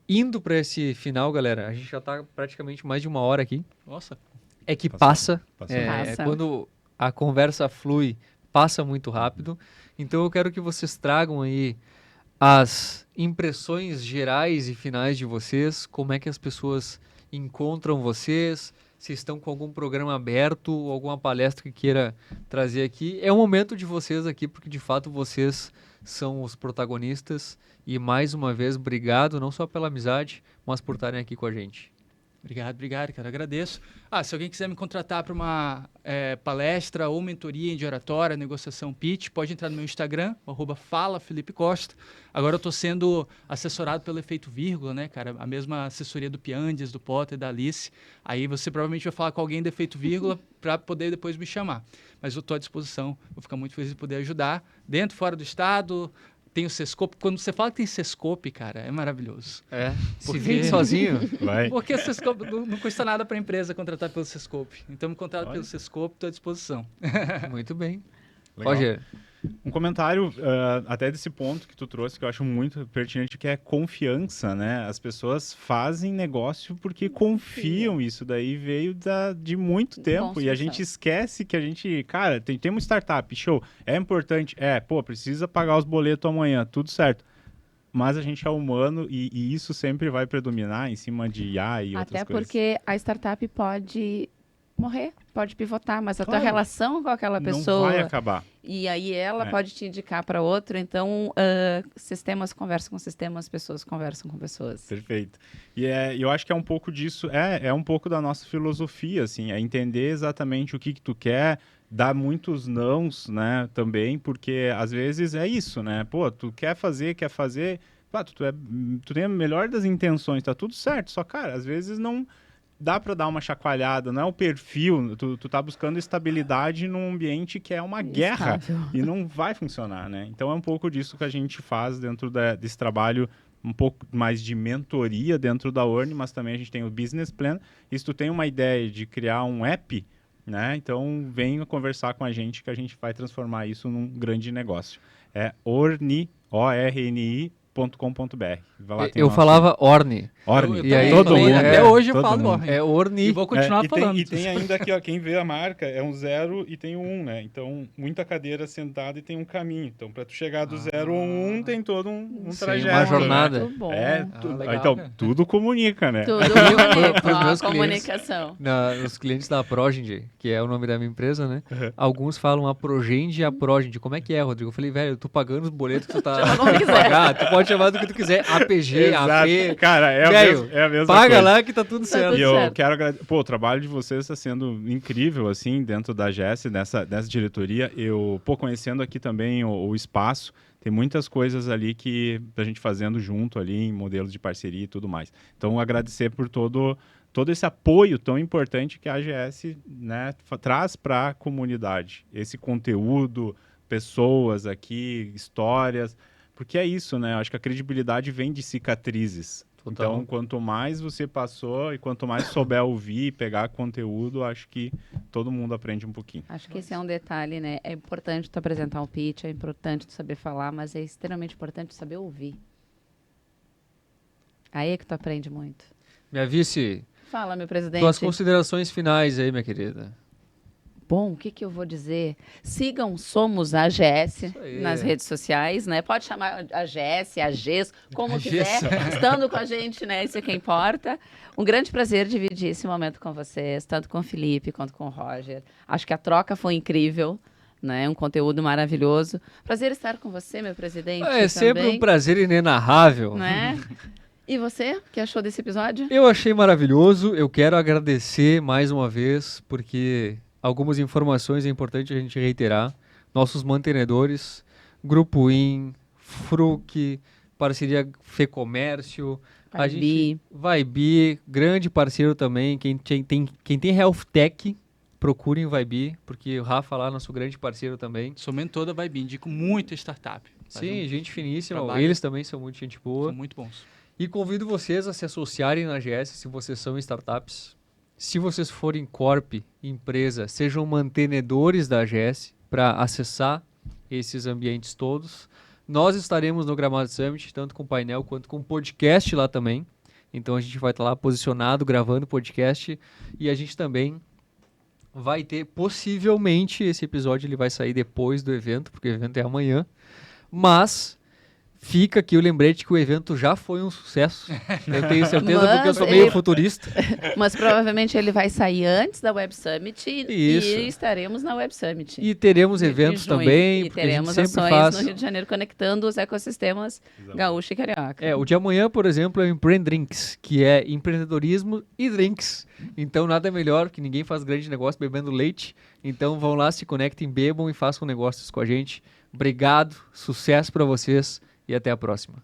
indo para esse final, galera, a gente já tá praticamente mais de 1 hora aqui. Nossa. É que Passou. Passa. quando a conversa flui, passa muito rápido. Então eu quero que vocês tragam aí as impressões gerais e finais de vocês, como é que as pessoas encontram vocês, se estão com algum programa aberto, alguma palestra que queira trazer aqui. É o momento de vocês aqui, porque de fato vocês são os protagonistas. E mais uma vez, obrigado, não só pela amizade, mas por estarem aqui com a gente. Obrigado, cara. Agradeço. Se alguém quiser me contratar para uma palestra ou mentoria de oratória, negociação pitch, pode entrar no meu Instagram, @falafelipecosta. Agora eu estou sendo assessorado pelo Efeito Vírgula, né, cara? A mesma assessoria do Piandes, do Potter, da Alice. Aí você provavelmente vai falar com alguém do Efeito Vírgula para poder depois me chamar. Mas eu estou à disposição. Vou ficar muito feliz de poder ajudar. Dentro, fora do estado. Tem o Sescope. Quando você fala que tem Sescope, cara, é maravilhoso. Se vende sozinho. Vai. Porque o Sescope não custa nada para a empresa contratar pelo Sescope. Então, me contrata pelo Sescope, estou à disposição. Muito bem. Legal. Roger, Um comentário até desse ponto que tu trouxe, que eu acho muito pertinente, que é confiança, né? As pessoas fazem negócio porque confiam. Isso daí veio de muito tempo. E a gente esquece que a gente... Cara, tem uma startup, show. É importante. Precisa pagar os boletos amanhã, tudo certo. Mas a gente é humano e isso sempre vai predominar em cima de IA e outras Até coisas. porque a startup pode morrer, pode pivotar, mas a tua Claro. relação com aquela pessoa... Não vai acabar. E aí ela pode te indicar para outro. Então, sistemas conversam com sistemas, pessoas conversam com pessoas. Perfeito. E eu acho que é um pouco disso, é um pouco da nossa filosofia, assim, é entender exatamente o que tu quer, dar muitos nãos, né, também, porque às vezes é isso, né, tu quer fazer, tu tem a melhor das intenções, tá tudo certo, só, cara, às vezes não dá para dar uma chacoalhada, não é o perfil, tu tá buscando estabilidade num ambiente que é uma guerra e não vai funcionar, né? Então é um pouco disso que a gente faz dentro desse trabalho, um pouco mais de mentoria dentro da Orne, mas também a gente tem o business plan. E se tu tem uma ideia de criar um app, né? Então venha conversar com a gente que a gente vai transformar isso num grande negócio. É orni, orni.com.br. Eu falava Orne. Orne. E aí, todo mundo. Até hoje eu todo falo mundo. Orne. É Orni. E vou continuar falando. E tem ainda aqui, ó, quem vê a marca é um 0 e tem um 1, né? Então, muita cadeira sentada e tem um caminho. Então, para tu chegar do 0 ao 1, tem todo um Sim, trajeto. uma jornada. Muito bom. legal, Então, cara. tudo comunica, né? Tudo Pros comunica, meus a comunicação. Os clientes da Progend, que é o nome da minha empresa, né? Alguns falam a Progend e a Progend. Como é que é, Rodrigo? Eu falei, velho, eu tô pagando os boletos que tu tá Chama como quiser. pagar. Tu pode chamar do que tu quiser. APG, AP. Cara, é Velho, a mesma paga coisa. lá que tá tudo certo. tudo E eu certo. quero agradecer. Pô, o trabalho de vocês está sendo incrível, assim, dentro da GES, nessa diretoria. Conhecendo aqui também o espaço, tem muitas coisas ali que a gente fazendo junto ali, em modelos de parceria e tudo mais. Então, agradecer por todo esse apoio tão importante que a AGS, né, traz para a comunidade. Esse conteúdo, pessoas aqui, histórias, porque é isso, né? Eu acho que a credibilidade vem de cicatrizes. Total. Então, quanto mais você passou e quanto mais souber ouvir e pegar conteúdo, acho que todo mundo aprende um pouquinho. Acho que esse é um detalhe, né? É importante tu apresentar um pitch, é importante tu saber falar, mas é extremamente importante tu saber ouvir. Aí é que tu aprende muito. Minha vice, Fala, meu presidente. tuas considerações finais aí, minha querida. Bom, o que eu vou dizer? Sigam Somos AGS Isso aí. nas redes sociais, né? Pode chamar AGS, AGES, como AGES. quiser, estando com a gente, né? Isso é que importa. Um grande prazer dividir esse momento com vocês, tanto com o Felipe quanto com o Roger. Acho que a troca foi incrível, né? Um conteúdo maravilhoso. Prazer estar com você, meu presidente. É sempre também, um prazer inenarrável. né? E você, o que achou desse episódio? Eu achei maravilhoso. Eu quero agradecer mais uma vez, porque algumas informações é importante a gente reiterar. Nossos mantenedores, Grupo IN, Fruc, parceria Fecomércio, a gente Vibe, grande parceiro também. Quem tem Health Tech, procurem o Vibe, porque o Rafa lá, nosso grande parceiro também. Sou mentor da Vibe, indico muito a startup. Faz Sim, um gente finíssima. trabalho. Eles também são muito gente boa. São muito bons. E convido vocês a se associarem na AGS se vocês são startups. se vocês forem corp, empresa, sejam mantenedores da AGS para acessar esses ambientes todos. Nós estaremos no Gramado Summit, tanto com painel quanto com podcast lá também. Então a gente vai estar lá posicionado, gravando podcast. E a gente também vai ter, possivelmente, esse episódio ele vai sair depois do evento, porque o evento é amanhã. Mas fica aqui o lembrete que o evento já foi um sucesso. Eu tenho certeza porque eu sou meio futurista. Mas provavelmente ele vai sair antes da Web Summit Isso. e estaremos na Web Summit. E teremos em eventos junho. também, E porque a gente teremos sempre ações faz... no Rio de Janeiro conectando os ecossistemas gaúcho e carioca. O de amanhã, por exemplo, é o Empreend Drinks, que é empreendedorismo e drinks. Então, nada melhor, que ninguém faz grande negócio bebendo leite. Então, vão lá, se conectem, bebam e façam negócios com a gente. Obrigado, sucesso para vocês e até a próxima.